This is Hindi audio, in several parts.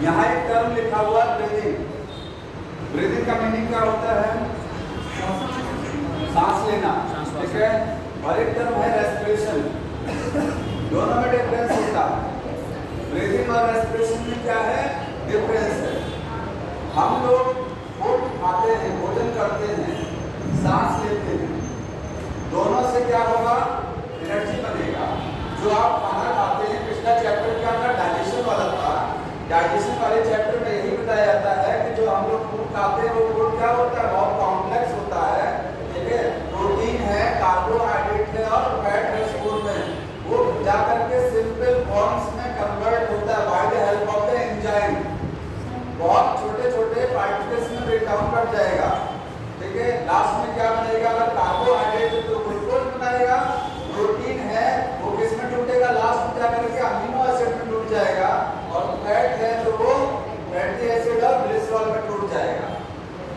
यहाँ एक टर्म लिखा हुआ ब्रीदिंग। ब्रीदिंग का मीनिंग क्या होता है? सांस लेना, ठीक है। और एक टर्म है रेस्पिरेशन। दोनों में डिफरेंस होता है। ब्रीदिंग और रेस्पिरेशन में क्या है डिफरेंस है? हम लोग फूड खाते हैं, भोजन करते हैं, सांस लेते हैं, दोनों से क्या होगा? एनर्जी बनेगा। जो आप खाना खाते हैं, पिछला चैप्टर क्या था? डाइजेशन वाला था। डाइजेशन वाले चैप्टर में यही बताया जाता है कि जो हम लोग फूड खाते हैं वो फूड क्या होता है? बहुत कॉम्प्लेक्स होता है, ठीक है। प्रोटीन है, कार्बोहाइड्रेट है और फैट है स्टोर में। वो जाकर के सिंपल फॉर्म्स में कन्वर्ट होता है by the help of the enzyme. बहुत छोटे छोटे पार्टिकल्स में ब्रेक डाउन कर जाएगा, ठीक है। लास्ट में क्या बनेगा? अगर कार्बोहाइड्रेट है तो ग्लूकोज बनाएगा, प्रोटीन है वो किस में टूटेगा? लास्ट में जाकर के अमीनो एसिड में टूट जाएगा, और फैट है तो वो फैटी एसिड और ग्लिसरॉल में टूट जाएगा।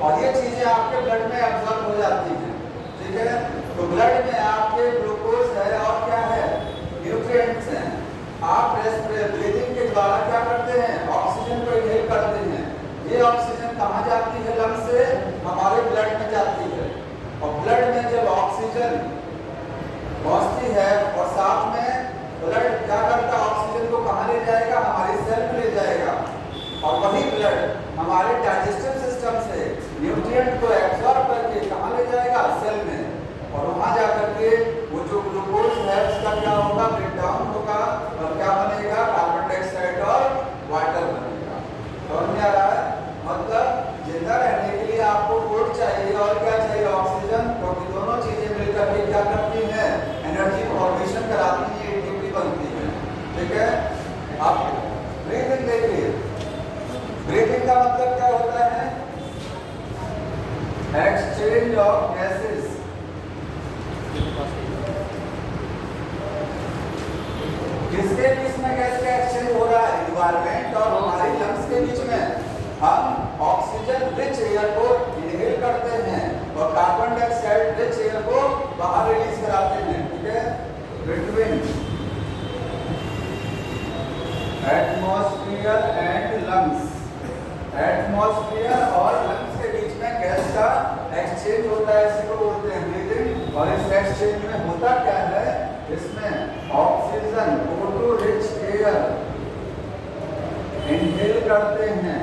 और ये चीजें आपके ब्लड में अब्जॉर्ब हो जाती हैं, ठीक है। तो ब्लड में आपके ग्लूकोज है और क्या है? न्यूट्रिएंट्स हैं। आप ब्रीदिंग के द्वारा क्या करते हैं? ऑक्सीजन को इनहेल करते हैं। ये ऑक्सीजन कहाँ जाती है? लंग्स से हमारे ब्लड में जाती है। और ब्लड में जब ऑक्सीजन पहुंचती है और साथ में ब्लड क्या करता है? ऑक्सीजन को कहाँ ले जाएगा? हमारी सेल में ले जाएगा। और वही ब्लड हमारे डाइजेस्टिव सिस्टम से न्यूट्रिएंट को एब्जॉर्ब करके कहाँ ले जाएगा? सेल में। और वहाँ जाकर के वो जो ग्लूकोज है उसका क्या होगा? ब्रेक डाउन होगा और क्या बनेगा? कार्बन डाइऑक्साइड और वाटर बनेगा। समझ में आ रहा है? मतलब जिंदा रहने के लिए आपको फूड चाहिए और क्या चाहिए? ऑक्सीजन। क्योंकि दोनों चीजें मिलकर के क्या करती हैं? एनर्जी फॉर्मेशन कराती है, एटीपी बनती है, ठीक है। अब ब्रीदिंग देखिए, ब्रीदिंग का मतलब क्या होता है? Exchange of gases. किसके बीच में गैस का एक्सचेंज हो रहा है? एनवायरमेंट और हमारे लंग्स के बीच में। हम ऑक्सीजन रिच एयर को इनहेल करते हैं और कार्बन डाइऑक्साइड रिच एयर को बाहर रिलीज कराते हैं, ठीक है। Between atmosphere and lungs, atmosphere और लंग्स के बीच में गैस का एक्सचेंज होता है, इसी को बोलते हैं ब्रीदिंग। और इस एक्सचेंज में होता क्या है? इसमें oxygen O2 rich air inhale करते हैं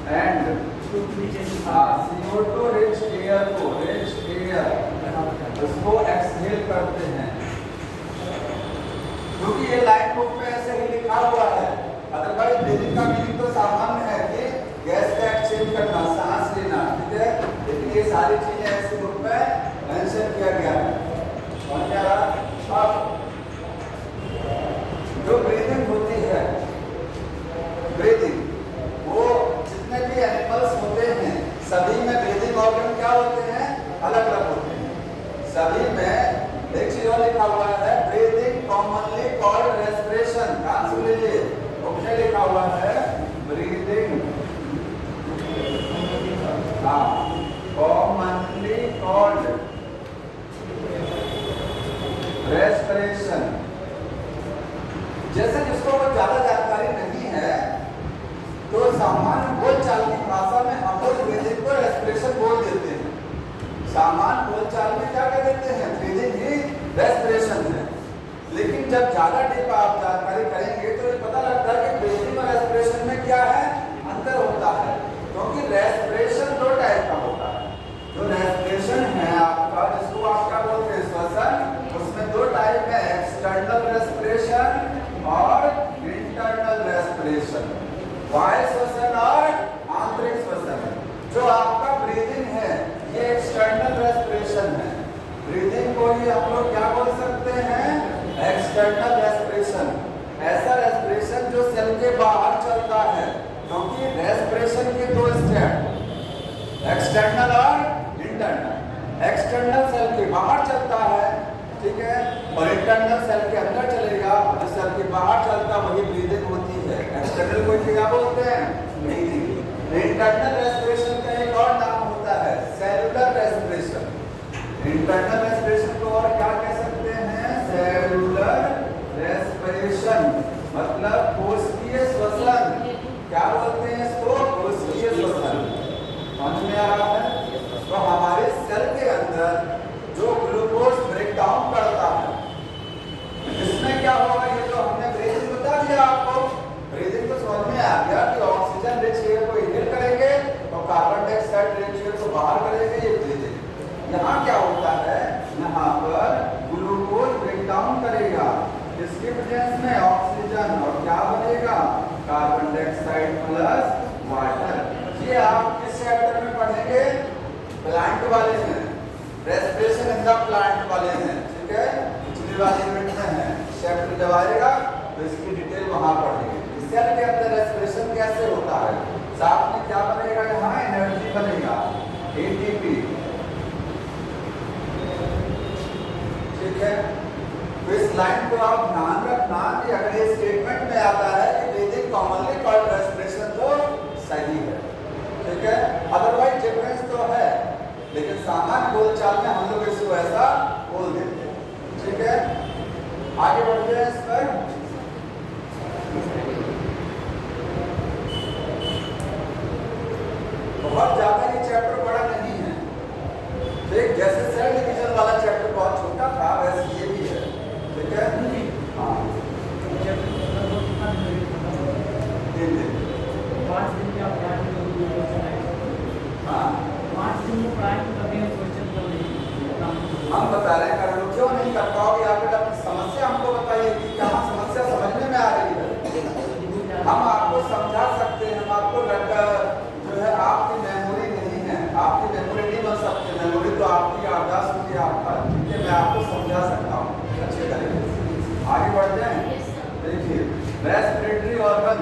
एंड CO2 रिच एयर को उसको एक्सहेल करते हैं। क्योंकि ये लाइन बुक में ऐसे ही लिखा हुआ है। अदरवाइज ब्रीदिंग का मीनिंग तो सामान्य है कि गैस का एक्सचेंज करना, सांस लेना, ठीक है। लेकिन ये सारी चीजें ऐसे बुक में मेंशन किया गया है। और क्या अब जो ब्रीदिंग होती है, ब्रीदिंग वो जितने भी एनिमल्स होते हैं सभी में ब्रीदिंग ऑर्गन क्या होते हैं? अलग अलग होते हैं। सभी में एक चीज और लिखा हुआ है, ब्रीदिंग कॉमनली कॉल्ड रेस्पिरेशन। ध्यान सुन लीजिए, बुक में लिखा हुआ है ब्रीदिंग कॉमनली कॉल्ड रेस्पिरेशन। जैसे जिसको वो ज्यादा जानकारी नहीं है तो सामान्य बोलचाल की भाषा में हम लोग ब्रीदिंग को रेस्पिरेशन बोल देते हैं। सामान्य बोलचाल में क्या कह देते हैं? ब्रीदिंग ही रेस्पिरेशन है। लेकिन जब ज्यादा डीप आप जानकारी करेंगे तो ये पता लगता है कि ब्रीदिंग और रेस्पिरेशन में क्या है? अंतर होता है। क्योंकि रेस्पिरेशन दो टाइप का होता है। जो रेस्पिरेशन है आपका, जिसको आप क्या बोलते हैं? श्वसन। उसमें दो टाइप है, एक्सटर्नल रेस्पिरेशन और इंटरनल रेस्पिरेशन। बाह्य श्वसन और आंतरिक श्वसन। जो आपका ब्रीदिंग है ये एक्सटर्नल रेस्पिरेशन है। ब्रीदिंग को ही हम लोग क्या बोल सकते हैं? External respiration. ऐसा रेस्पिरेशन जो सेल के बाहर चलता है, क्योंकि रेस्पिरेशन के दो स्टेप, एक्सटर्नल और इंटरनल। एक्सटर्नल सेल के बाहर चलता है, ठीक है, और इंटरनल सेल के अंदर चलेगा। जो सेल के बाहर चलता वही ब्रीदिंग होती है। एक्सटर्नल को क्या बोलते हैं? ब्रीदिंग। इंटरनल रेस्पिरेशन का एक और नाम होता है सेलुलर रेस्पिरेशन। इंटरनल रेस्पिरेशन को और क्या कह सकते हैं? Cellular respiration. मतलब कोशिकीय श्वसन। क्या बोलते हैं इसको? कोशिकीय श्वसन। समझ में आ रहा है? तो हमारे सेल के अंदर जो ग्लूकोज ब्रेक डाउन करता है, इसमें क्या होगा? ये तो हमने ब्रीदिंग बता दिया आपको, ब्रीदिंग तो समझ में आ गया कि ऑक्सीजन रिच एयर को इनहेल करेंगे और कार्बन डाइऑक्साइड रिच एयर को बाहर करेंगे, ये ब्रीदिंग। यहाँ क्या होता है? यहाँ पर ग्लूकोज ब्रेक डाउन करेगा, इसके प्रेजेंस में ऑक्सीजन, और क्या बनेगा? Carbon dioxide plus water. ये आप किस चैप्टर में पढ़ेंगे? प्लांट वाले में, रेस्पिरेशन इन द प्लांट वाले हैं, ठीक है? पिछली वाली यूनिट में है, चैप्टर जब आएगा तो इसकी डिटेल वहां पढ़ेंगे। सेल के अंदर रेस्पिरेशन कैसे होता है? साथ में क्या बनेगा? यहाँ एनर्जी बनेगा, एटीपी, ठीक है? तो इस लाइन को आप ध्यान रखना कि अगर ये स्टेटमेंट में आता है कि ब्रीदिंग कॉमनली कॉल्ड रेस्पिरेशन, तो सही है, ठीक है? अदरवाइज डिफरेंस तो है, लेकिन सामान्य बोलचाल में हम लोग इसको ऐसा बोल देते हैं, ठीक है? आगे बढ़ते हैं इस पर। बहुत ज्यादा ये चैप्टर बड़ा नहीं है, ठीक? जैसे सेल डिवीजन वाला चैप्टर बहुत छोटा था, वैसे ये भी है, ठीक है? हाँ, 3 दिन, 5 दिन में आप पढ़ाई करोगे? हाँ 5 दिन में पढ़ाई करने में क्वेश्चन कर रही हम बता रहे हैं, कर लो, क्यों नहीं कर पाओगे? आप अपनी समस्या हमको बताइए कि कहाँ समस्या समझने में आ रही है, हम आपको समझा सकते हैं। हम आपको जो है आपकी मेमोरी नहीं है, आपकी मेमोरी नहीं बन सकती, मेमोरी तो आपकी याददाश्त होती है आपका, ठीक है? मैं आपको समझा सकता हूँ अच्छे तरीके से। आगे बढ़ते हैं, देखिए रेस्पिरेटरी ऑर्गन,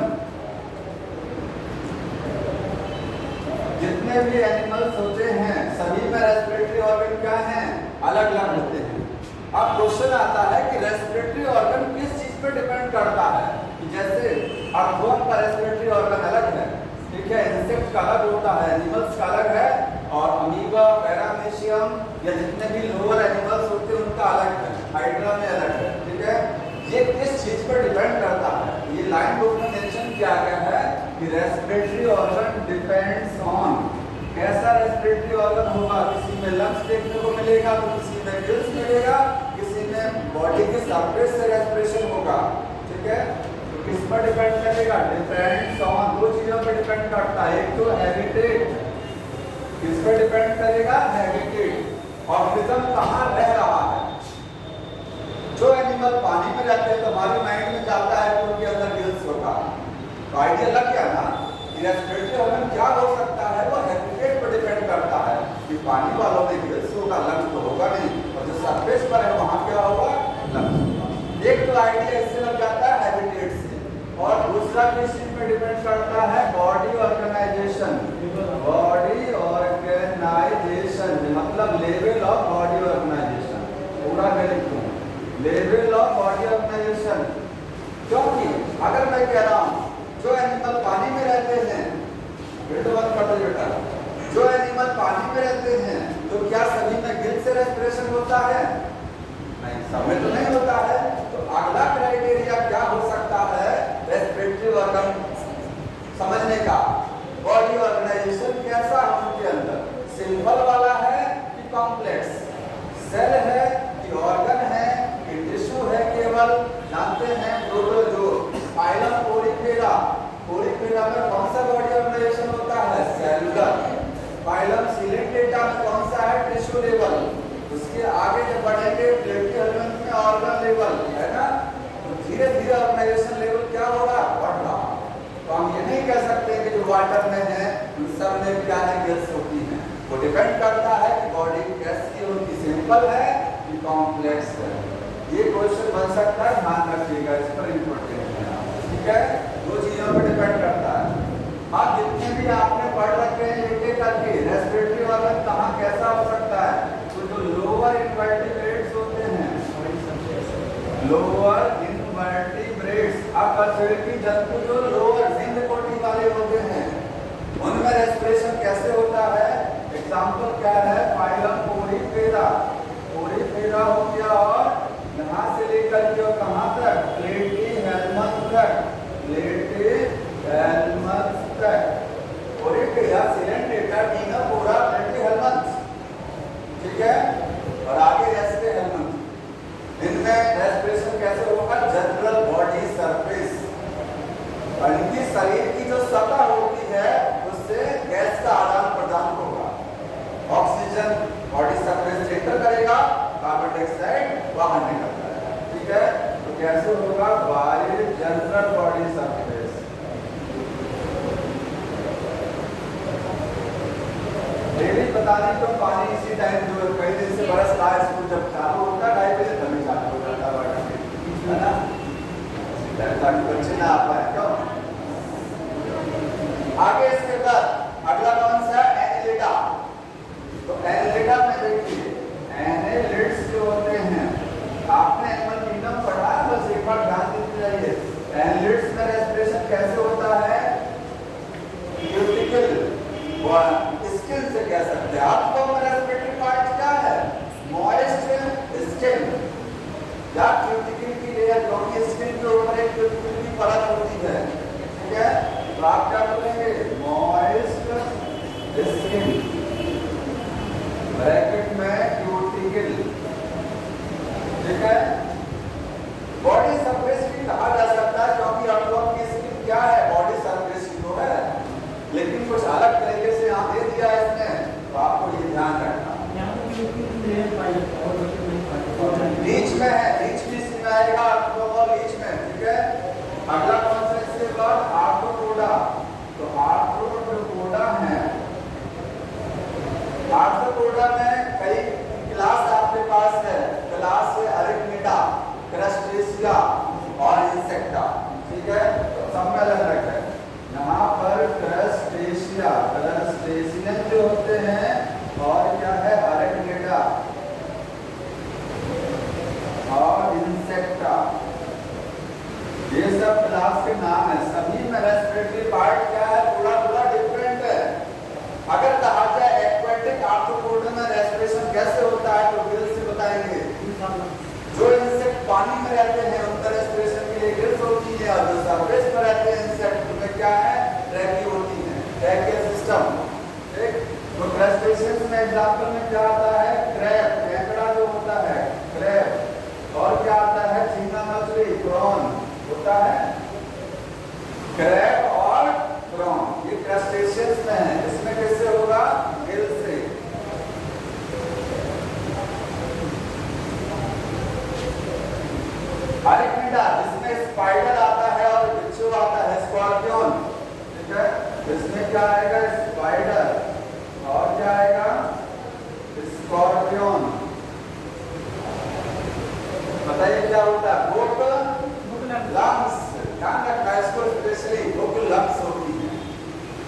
जितने भी एनिमल्स होते हैं सभी में रेस्पिरेटरी ऑर्गन क्या हैं? अलग अलग होते हैं। अब क्वेश्चन आता है कि रेस्पिरेटरी ऑर्गन किस चीज पे डिपेंड करता है? कि जैसे अर्थवर्म का रेस्पिरेटरी ऑर्गन अलग है, ठीक है? इंसेक्ट का अलग होता है, एनिमल्स का अलग है, और अमीबा, पैरामीशियम या जितने भी लोअर एनिमल्स होते हैं उनका अलग है, हाइड्रा में अलग है, ठीक है? ये किस चीज पर डिपेंड करता है? ये लाइन बुक में मेंशन किया गया है कि रेस्पिरेटरी ऑर्गन डिपेंड्स ऑन। कैसा रेस्पिरेटरी ऑर्गन होगा? किसी में लंग्स देखने को मिलेगा, तो किसी में गिल्स मिलेगा, किसी में बॉडी के सरफेस से रेस्पिरेशन होगा, ठीक है? तो किस पर डिपेंड करेगा? डिपेंड्स ऑन, दो चीजों पर डिपेंड करता है। एक तो हैबिटेट, किस पर डिपेंड करेगा? हैबिटेट। ऑर्गेनिज्म कहाँ रह रहा है? जो एनिमल पानी में रहते हैं तो हमारे माइंड में जाता है कि उनके अंदर गिल्स होगा, तो आइडिया लग गया ना कि रेस्पिरेटरी ऑर्गन क्या हो सकता है? वो हैबिटेट पर डिपेंड करता है कि पानी वालों में गिल्स होगा, लंग्स तो होगा नहीं, और जो सरफेस पर है वहां क्या होगा? लंग्स होगा। एक तो आइडिया इससे लग जाता है हैबिटेट से, और दूसरा किस चीज पे डिपेंड करता है? Body organisation. बॉडी ऑर्गेनाइजेशन मतलब लेवल ऑफ बॉडी ऑर्गेनाइजेशन, पूरा लिख दूं, लेवल ऑफ बॉडी ऑर्गेनाइजेशन। क्योंकि अगर मैं कह रहा हूं जो एनिमल पानी में रहते हैं, विंडो बंद कर दो बेटा, जो एनिमल पानी में रहते हैं तो क्या सभी में गिल से रेस्पिरेशन होता है? नहीं, सब में तो नहीं होता है। तो अगला क्राइटेरिया क्या हो सकता है रेस्पिरेटरी ऑर्गन समझने का? बॉडी ऑर्गेनाइजेशन कैसा है उनके अंदर? सिंपल वाला है कि कॉम्प्लेक्स? सेल है कि ऑर्गन है कि टिश्यू है? केवल जानते हैं प्रोटोजोआ, फाइलम पोरिफेरा। पोरिफेरा में कौन सा बॉडी ऑर्गेनाइजेशन होता है? सेलुलर। फाइलम सिलेंटेटा में कौन सा है? Tissue level. उसके आगे जब बढ़ेंगे प्लेटिहेल्मिन्थ में ऑर्गन लेवल है ना, तो धीरे धीरे ऑर्गेनाइजेशन लेवल क्या होगा? बढ़ रहा। तो हम ये नहीं कह सकते कि जो वाटर में है उन सब में क्या है? गिल्स होती है। वो डिपेंड करता है कि बॉडी कैसी है, उनकी सिंपल है कि कॉम्प्लेक्स है। ये क्वेश्चन बन सकता है, ध्यान रखिएगा, इस पर इम्पोर्टेंट है, ठीक है? दो चीजों पर डिपेंड करता है। हाँ, जितने भी आपने पढ़ रखे हैं एक एक करके रेस्पिरेटरी ऑर्गन कहाँ कैसा हो सकता है? तो जो लोअर इनवर्टिब्रेट्स होते हैं, लोअर इनवर्टिब्रेट्स, अपरसेरेटरी जंतु जो लोअर निम्न कोटि वाले होते हैं, उनमें रेस्पिरेशन कैसे होता है? एग्जाम्पल क्या है? Phylum Porifera. पोरिफेरा हो गया, और यहाँ से लेकर के कहाँ तक? प्लेटिहेल्मिन्थ तक। प्लेटिहेल्मिन्थ कोरिक या सिलेंडेटा टीना पूरा प्लेटली हेलमेंट, ठीक है। और आगे रेस्पे हेलमेंट, इनमें रेस्पिरेशन कैसे होगा? जनरल बॉडी सरफेस, और इनकी शरीर की जो सतह होती है उससे गैस का आदान प्रदान होगा। ऑक्सीजन बॉडी सरफेस से एंटर करेगा, कार्बन डाइऑक्साइड बाहर निकल जाएगा, ठीक है। तो कैसे होगा? Bye general body surface. Daily पता नहीं तो पानी इसी टाइम जो कई दिन से बरस रहा है, स्कूल जब चालू होता है 2:30 बजे तभी चालू हो जाता है ना, ताकि बच्चे ना आ पाए। क्यों? आगे इसके बाद अगला कौन सा है? एनेलिडा। तो एनेलिडा में देखिए, एनेलिड्स जो होते हैं, आपने एनिमल किंगडम पढ़ा है, बस एक बार ध्यान देते जाइए। एनेलिड्स में रेस्पिरेशन कैसे होता है? क्यूटिकल स्किन से कह सकते हैं। आपको रेस्पिरेटरी पार्ट क्या है? मॉइस्ट स्किन या क्यूटिकल की लेयर, क्योंकि स्किन के ऊपर एक क्यूटिकल की परत होती है, ठीक है। तो आप क्या बोलेंगे? मॉइस्ट स्किन ब्रैकेट में क्यूटिकल, ठीक है। बॉडी सरफेस भी कहा जा सकता है, क्योंकि आप लोग की स्किन क्या है? बॉडी सरफेस ही तो है, लेकिन कुछ अलग तरीके से यहाँ दे दिया है इसने, तो आपको ये ध्यान रखना। बीच में है, बीच में आएगा आपको बीच में, ठीक है। अगला कौन सा? इसके बाद आर्थ्रोपोडा। तो आर्थ्रोपोडा है, आर्थ्रोपोडा में कई क्लास आपके पास है। क्लास है अरिथमिडा, क्रस्टेशिया और इंसेक्टा, ठीक है। तो सब में अलग अलग है। यहाँ पर क्रस्टेशिया, क्रस्टेशियन जो होते हैं, और क्या है? अरिथमिडा और इंसेक्टा, ये सब क्लास के नाम है। सभी में रेस्पिरेटरी पार्ट क्या है? थोड़ा थोड़ा डिफरेंट है। अगर कहा जाए एक्वेटिक आर्थ्रोपोडा में रेस्पिरेशन कैसे होता है, तो गिल्स से बताएंगे। जो इंसेक्ट पानी में रहते हैं उनका रेस्पिरेशन के लिए गिल्स होती है, और जो सरफेस पर रहते हैं इंसेक्ट उनमें क्या है? ट्रैकी होती है, ट्रैकियल सिस्टम, ठीक। तो क्रस्टेशियंस में एग्जांपल में क्या आता है? क्रैब, केकड़ा जो होता है, क्रैब। और क्या आता है? झींगा मछली, प्रॉन होता है। क्रैब और प्रॉन ये क्रस्टेशियंस में है। इसमें कैसे होगा? गिल से। अरिथमिडा, जिसमें स्पाइडर आता है और बिच्छू आता है, स्कॉर्पियन, ठीक है। इसमें क्या आएगा? स्पाइडर, और क्या आएगा? स्कॉर्पियन। बताइए क्या होता है? बुक लंग्स, ध्यान रखना इसको, स्पेशली बुक लंग्स होती है।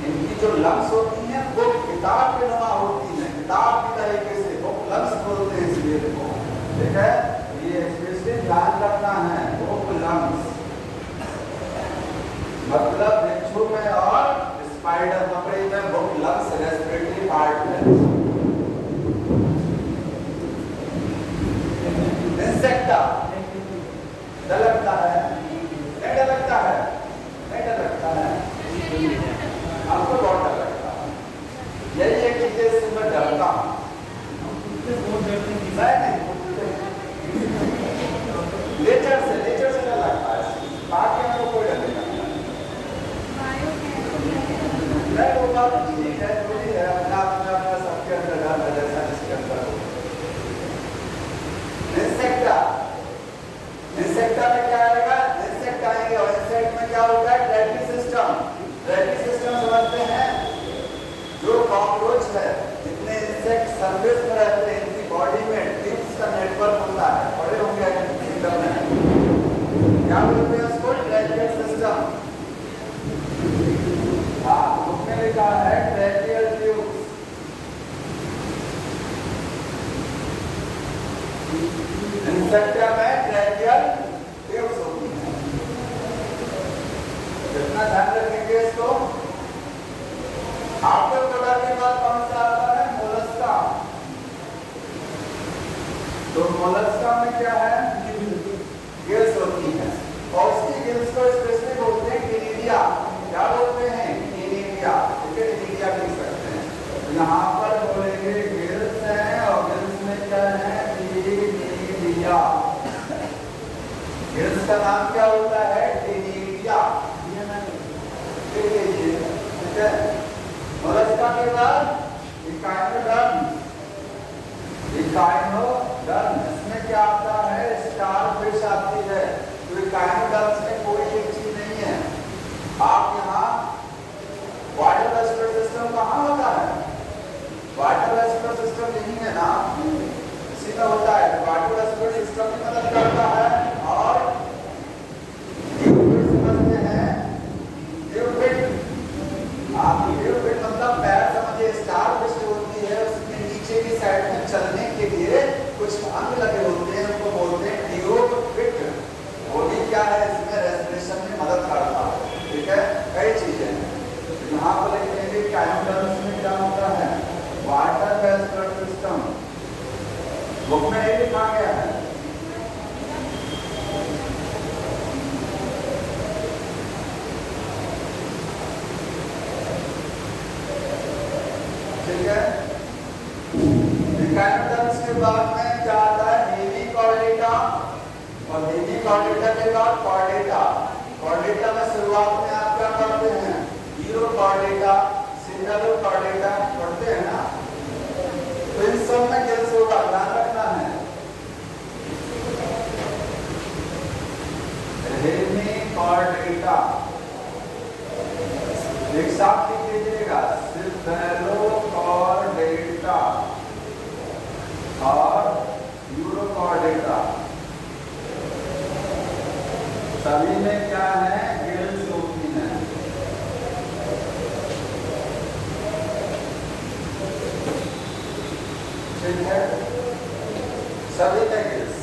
इनकी जो लंग्स होती हैं वो किताब के नुमा होती हैं, किताब की तरीके से बुक लंग्स बोलते हैं इसलिए को, ठीक है। ये स्पेशली ध्यान रखना है, बुक लंग्स मतलब बिच्छू में और स्पाइडर मकड़ी में बुक लंग्स रेस्पिरेटरी पार्ट है। इंसेक्टा डर लगता है, नहीं डर लगता है, नहीं डर लगता है, आपको बहुत डर लगता है। यही एक चीज से मैं डरता हूँ, नेचर से डर लगता है, बाकी हमको कोई डर नहीं लगता। नहीं वो बात ठीक है, थोड़ी है, अपना सबके अंदर डर है, जैसा जिसके अंदर हो। इंसेक्टा में क्या आएगा? इंसेक्ट आएंगे, और इंसेक्ट में क्या होता है? Tracking system. ट्रैकिंग सिस्टम समझते हैं? जो कॉकरोच है, जितने इंसेक्ट सरफेस में रहते हैं, इनकी बॉडी में टिप्स का नेटवर्क होता है, बड़े होंगे सिस्टम में, क्या बोलते हैं उसको? Tracking system. हाँ, उसमें लिखा है ट्रैकियल ट्यूब्स। इंसेक्टा में ट्रैकियल ट्यूब्स होती हैं। कितना ध्यान रखेंगे इसको। आर्थ्रोपोडा के बाद कौन सा आता है? मोलस्का। तो मोलस्का में क्या है? गिल्स होती है, और उसकी गिल्स को स्पेशली बोलते हैं क्निडिया। क्या बोलते हैं? क्निडिया। इसका नाम क्या होता है? टेनिडिया। ठीक है। मोलस्का के बाद इकाइनोडर्म। इकाइनोडर्म इसमें क्या आता है? स्टारफिश आती है। तो इकाइनोडर्म्स में कोई एक चीज नहीं है। आप यहाँ वाटर रेस्पिरेटरी सिस्टम कहाँ होता है? वाटर रेस्पिरेटरी सिस्टम यही है ना, इसी में होता है। वाटर रेस्पिरेटरी सिस्टम की मदद करता है। और समझते हैं आप मतलब पैर समझिए, स्टारफिश जो होती है उसके नीचे की साइड में चलने के लिए कुछ अंग लगे होते हैं, उनको बोलते हैं ट्यूबफिट। वो भी क्या है? इसमें रेस्पिरेशन में मदद करता है। ठीक है, कई चीजें यहाँ पर लिखेंगे। इकाइनोडर्म्स में क्या होता है? Water respiratory system. बुक में ये लिखा गया है। ठीक है। इकाइनोडर्म्स के बाद में क्या आता है? Hemichordata. और हेमी कॉर्डेटा के बाद कॉर्डेटा। कॉर्डेटा में शुरुआत में आप क्या करते हैं? हीरो कॉर्डेटा, सिंगलो कॉर्डेटा पढ़ते हैं ना। तो इन सब में गिल्स होगा, ध्यान रखना है। हेमी कॉर्डेटा एक साथ लिख लीजिएगा। सिंगलो कॉर्डेटा और यूरोकॉर्डेटा, सभी में क्या है? गिल्स होती हैं। ठीक है, सभी में गिल्स।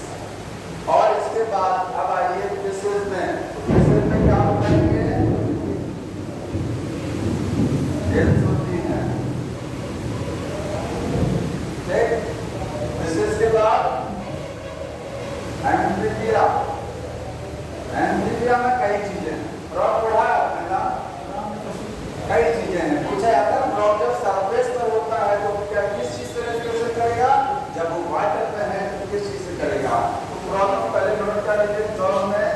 और इसके बाद अब आइए फिशेज में। फिशेज में क्या करेंगे? गिल्स होती हैं। ठीक, फिशेज के बाद एम्फीबिया। एम्फीबिया में कई चीजें हैं। फ्रॉग पढ़ा है आपने ना? कई चीजें हैं। पूछा जाता है फ्रॉग जब सरफेस पर होता है तो क्या किस चीज से रेस्पिरेशन करेगा? जब वो वाटर में है तो किस चीज से करेगा? तो फ्रॉग को पहले नोट कर लीजिए। फ्रॉग में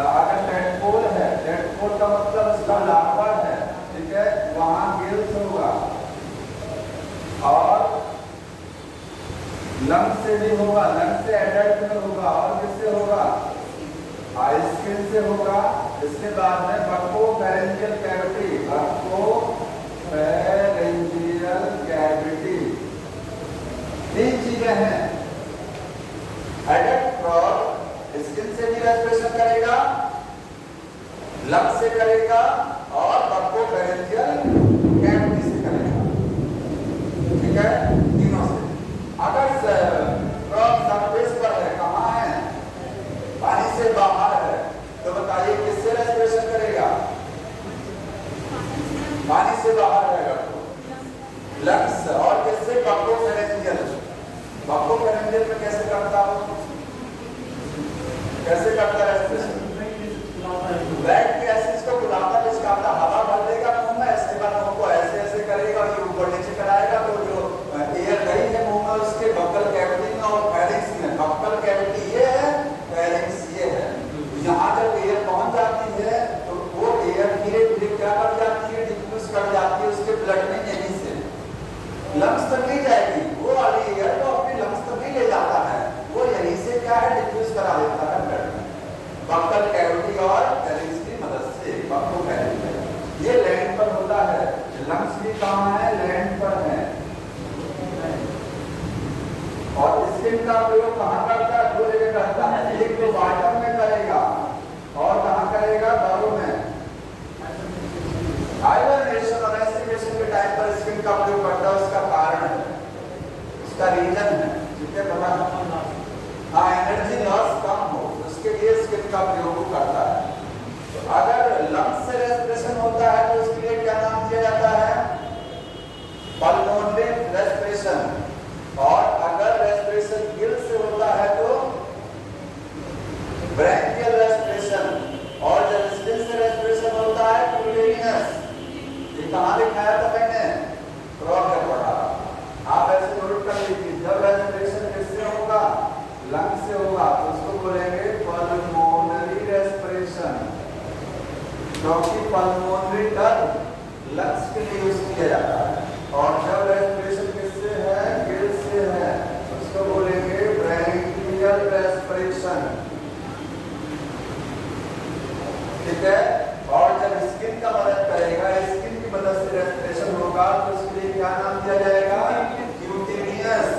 अगर टेडपोल है, टेडपोल का मतलब इसका लार्वा है। ठीक है, वहां गिल्स होगा। और लंग से भी होगा, लंग से एडल्ट में होगा। और किससे होगा? स्किन से होगा। इसके बाद में बक्कोफेरेंजियल कैविटी। बक्कोफेरेंजियल कैविटी, तीन चीजें हैं। एडल्ट फ्रॉग स्किन से भी रेस्पिरेशन करेगा, लंग से करेगा और बक्कोफेरेंजियल कैविटी से करेगा। ठीक है, तीनों से। अगर फ्रॉग सरफेस पर है, कहाँ है? पानी से बाहर है, तो बताइए किससे रेस्पिरेशन करेगा? पानी से बाहर रहेगा तो लंग्स। और किससे? बक्कोफेरेंजियल। बक्कोफेरेंजियल में कैसे करता हो? कैसे करता है रेस्पिरेशन? लैक्टिक एसिड को बुलाता है, जिसका हवा भर देगा मुंह में। इसके बाद मुंह को ऐसे ऐसे करेगा, ये ऊपर नीचे कराएगा। तो जो एयर गई है मुंह में उसके बक्कल कैविटी में और फेरिंक्स में। बक्कल कैविटी ये है, फेरिंक्स ये है। यहाँ जब एयर पहुंच जाती है तो वो एयर धीरे धीरे क्या कर जाती है? डिफ्यूज कर जाती है उसके ब्लड में। यहीं से लंग्स तक नहीं जाएगी वो वाली एयर, तो अपने लंग्स तक नहीं ले जाता है वो। यहीं से क्या है? डिफ्यूज करा देता है ब्लड में, बक्कल कैविटी और फेरिंक्स की मदद से। बक्कोफेरेंजियल ये लैंड पर होता है। लंग्स भी कहाँ है? लैंड पर है। और स्किन का प्रयोग कहाँ करता है? दो जगह करता है। एक तो वाटर में करेगा और कहाँ करेगा? बालों में। हाइबरनेशन और रेस्पिरेशन के टाइम पर स्किन का प्रयोग करता है। उसका कारण है, उसका रीजन है। ठीक है, बता। हाँ, एनर्जी लॉस कम हो उसके लिए स्किन का प्रयोग करता है। तो अगर लंग्स से रेस्पिरेशन होता है तो उसके लिए क्या नाम दिया जाता है? Pulmonary respiration. और अगर रेस्पिरेशन गिल से होता है तो ब्रैंकियल रेस्पिरेशन। और जब स्किन से रेस्पिरेशन होता है क्यूटेनियस। ये कहाँ लिखाया था मैंने? फ्रॉग में पढ़ा। आप ऐसे नोट कर लीजिए। जब क्योंकि पल्मोनरी टर्म लंग्स के लिए यूज किया जाता है और जब रेस्पिरेशन किससे है, गिल्स से है, उसको बोलेंगे ब्रैंकियल रेस्पिरेशन। ठीक है। और जब स्किन का मदद करेगा, स्किन की मदद से रेस्पिरेशन होगा तो उसके लिए क्या नाम दिया जाएगा, क्यूटेनियस।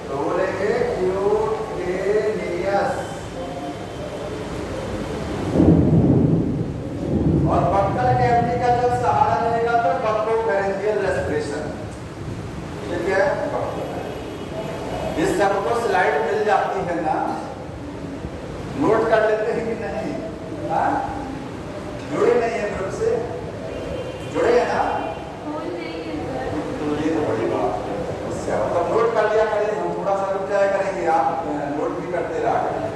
तो बोलेंगे क्यूटेनियस। और बक्कल कैविटी का जब सहारा लेगा तो बक्कोफेरेंजियल रेस्पिरेशन। ठीक है। इस सबको स्लाइड मिल जाती है ना, नोट कर लेते हैं कि नहीं? हाँ, जुड़े नहीं है ग्रुप से? जुड़े हैं ना? तो ये तो बड़ी बात है। उससे मतलब नोट कर लिया करें, हम थोड़ा सा रुक जाया करेंगे, आप नोट भी करते रहा करें।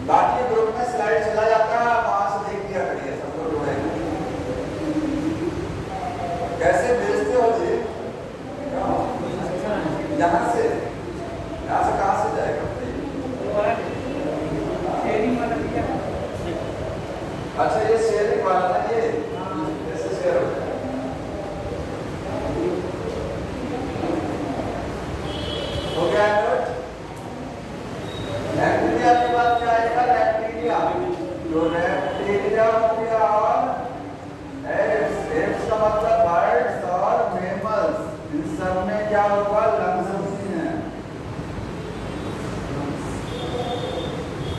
बाकी ग्रुप में स्लाइड चला जाता है, वहां से देख लिया करिए सबको जुड़े। कैसे भेजते हो जी? यहाँ से कहाँ से जाएगा? अच्छा, ये शेयरिंग वाला ना, ये कैसे शेयर हो जाएगा? हो गया नोट? बैक्टीरिया के बाद क्या आएगा? बैक्टीरिया। जो बैक्टीरिया हो गया और एप्स का मतलब बर्ड्स और मैमल्स, इन सब में क्या होगा? लंग्स होती हैं।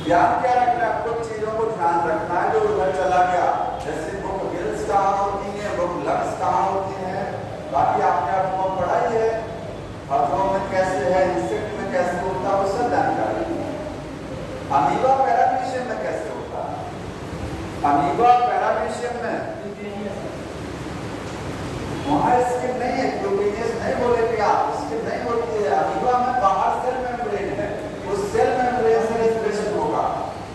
ध्यान क्या रखना है, कुछ चीजों को ध्यान रखना है जो उधर चला गया। जैसे बुक गिल्स कहाँ होती है, बुक लंग्स कहाँ होती है, बाकी आपने आपको पढ़ा ही है। हथों में कैसे है, इंसेक्ट में कैसे होता है, वो सब जानकारी। अमीबा पैरामीशियम में कैसे होता है? अमीबा पैरामीशियम में वहाँ स्किन नहीं है, क्यूटेनियस नहीं बोलेंगे आप, स्किन नहीं होती है। अमीबा में बाहर सेल मेम्ब्रेन है, उस सेल मेम्ब्रेन से रेस्पिरेशन होगा।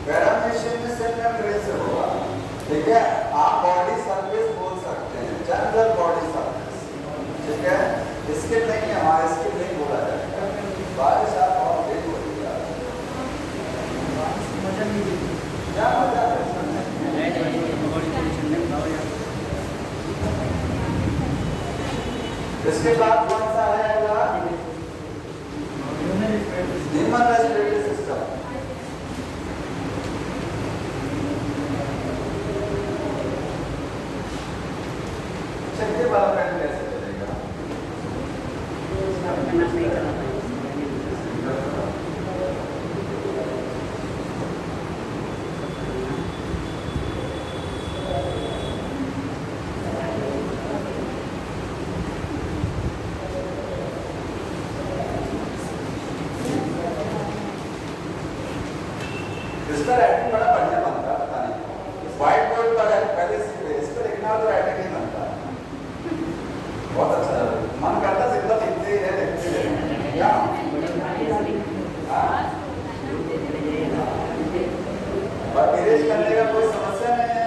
पैरामीशियम में सेल मेम्ब्रेन से होगा। ठीक है। आप बॉडी सरफेस बोल सकते हैं, जनरल बॉडी सरफेस। ठीक है। स्किन नहीं है, हमारा स्किन नहीं बोला जाएगा। बारिश आप और देख बोलिए क्या मजा है? इसके बाद कौन सा है अगला? Human respiratory system. चलिए वाला पेन कैसे चलेगा? इसका राइटिंग बड़ा बढ़िया बनता है, पता नहीं व्हाइट बोर्ड पर पहले से इस पर लिखना तो राइटिंग नहीं बनता। बहुत अच्छा मन करता है सिर्फ लिखते हैं, लिखते हैं क्या? और इरेज करने का कोई समस्या नहीं है।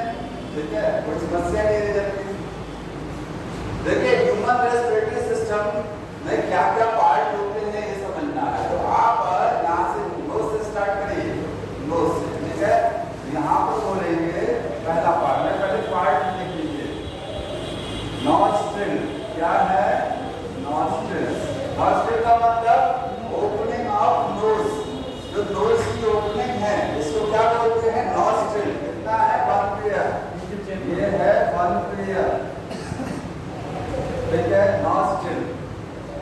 ठीक है, कोई समस्या नहीं है। देखिए ह्यूमन रेस्पिरेटरी सिस्टम में क्या क्या पार्ट होते हैं ये समझना है। तो आप यहाँ से नोज से स्टार्ट करिए, नोज से। ठीक है। यहाँ पर बोलेंगे पहला पार्ट में, पहले पार्ट लिख लीजिए। नॉस्ट्रिल क्या है? नॉस्ट्रिल। नॉस्ट्रिल का मतलब ओपनिंग ऑफ नोज, जो नोज की ओपनिंग है इसको क्या बोलते हैं? नॉस्ट्रिल। कितना है? 1 पेयर। ये है 1 पेयर। ठीक है, नॉस्ट्रिल।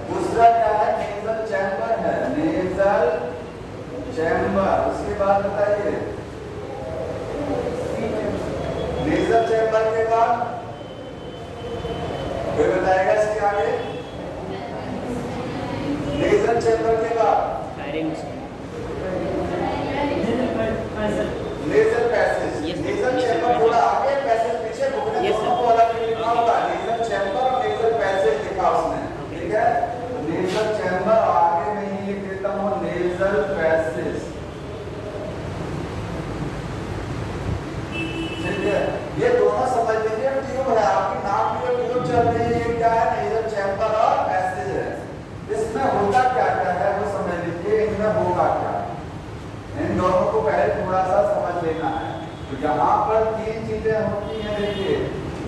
दूसरा क्या है? नेजल चैम्बर है, नेजल चैम्बर। उसके बाद बताइए नेजल चैम्बर के बाद कोई बताएगा इसके आगे? नेजल चैम्बर के बाद नेजल पैसेज। नेजल चैम्बर थोड़ा आगे, पैसेज पीछे, बुक में दोनों को अलग लिखा होगा। नेजल चैम्बर और नेजल पैसेज लिखा उसने। ठीक है। नेजल चैम्बर आगे में ही लिख देता हूँ, नेजल पैसेज। ठीक है। ये दोनों समझ लीजिए ट्यूब है, आपकी नाक में जो ट्यूब चल रही है क्या है? नेजल चैम्बर और पैसेज है। इसमें होता क्या क्या है वो समझ लीजिए, इनमें होगा क्या, इन दोनों को पहले थोड़ा सा समझ लेना है। तो यहाँ पर तीन चीजें होती हैं, देखिए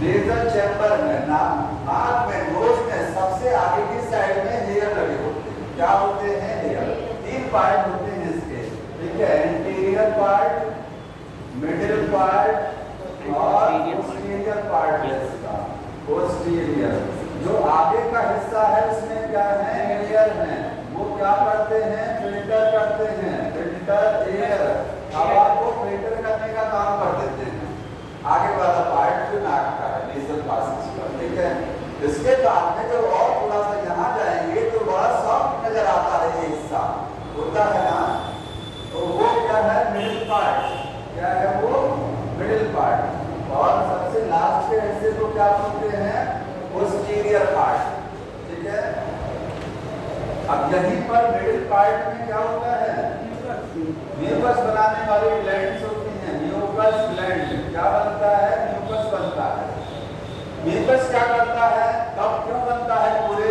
नेजल चैम्बर में नाक में नोज में सबसे आगे की साइड में हेयर लगे होते हैं। क्या होते हैं? हेयर। तीन पार्ट होते हैं इसके, ठीक है, एंटीरियर पार्ट, मिडिल पार्ट और पोस्टीरियर पार्ट है इसका। पोस्टीरियर जो आगे का हिस्सा है उसमें क्या है? हेयर है। वो क्या करते हैं? फिल्टर करते हैं, फिल्टर एयर, हवा को फिल्टर करने का काम कर देते हैं। आगे वाला पार्ट जो नाक का है, नेजल पासेज का, ठीक है। इसके बाद में जब और थोड़ा सा यहाँ जाएंगे तो बड़ा सॉफ्ट नजर आता है ये हिस्सा, होता है ना, तो वो क्या है? Middle part. क्या है वो? Middle part. और सबसे लास्ट के हिस्से को क्या बोलते हैं? पोस्टीरियर पार्ट, ठीक है। अब यहीं पर मिडिल पार्ट में क्या होता है? म्यूकस बनाने वाली ग्लैंड्स होती हैं, म्यूकस ग्लैंड। क्या बनता है? म्यूकस बनता है। म्यूकस क्या करता है? कब क्यों बनता है? पूरे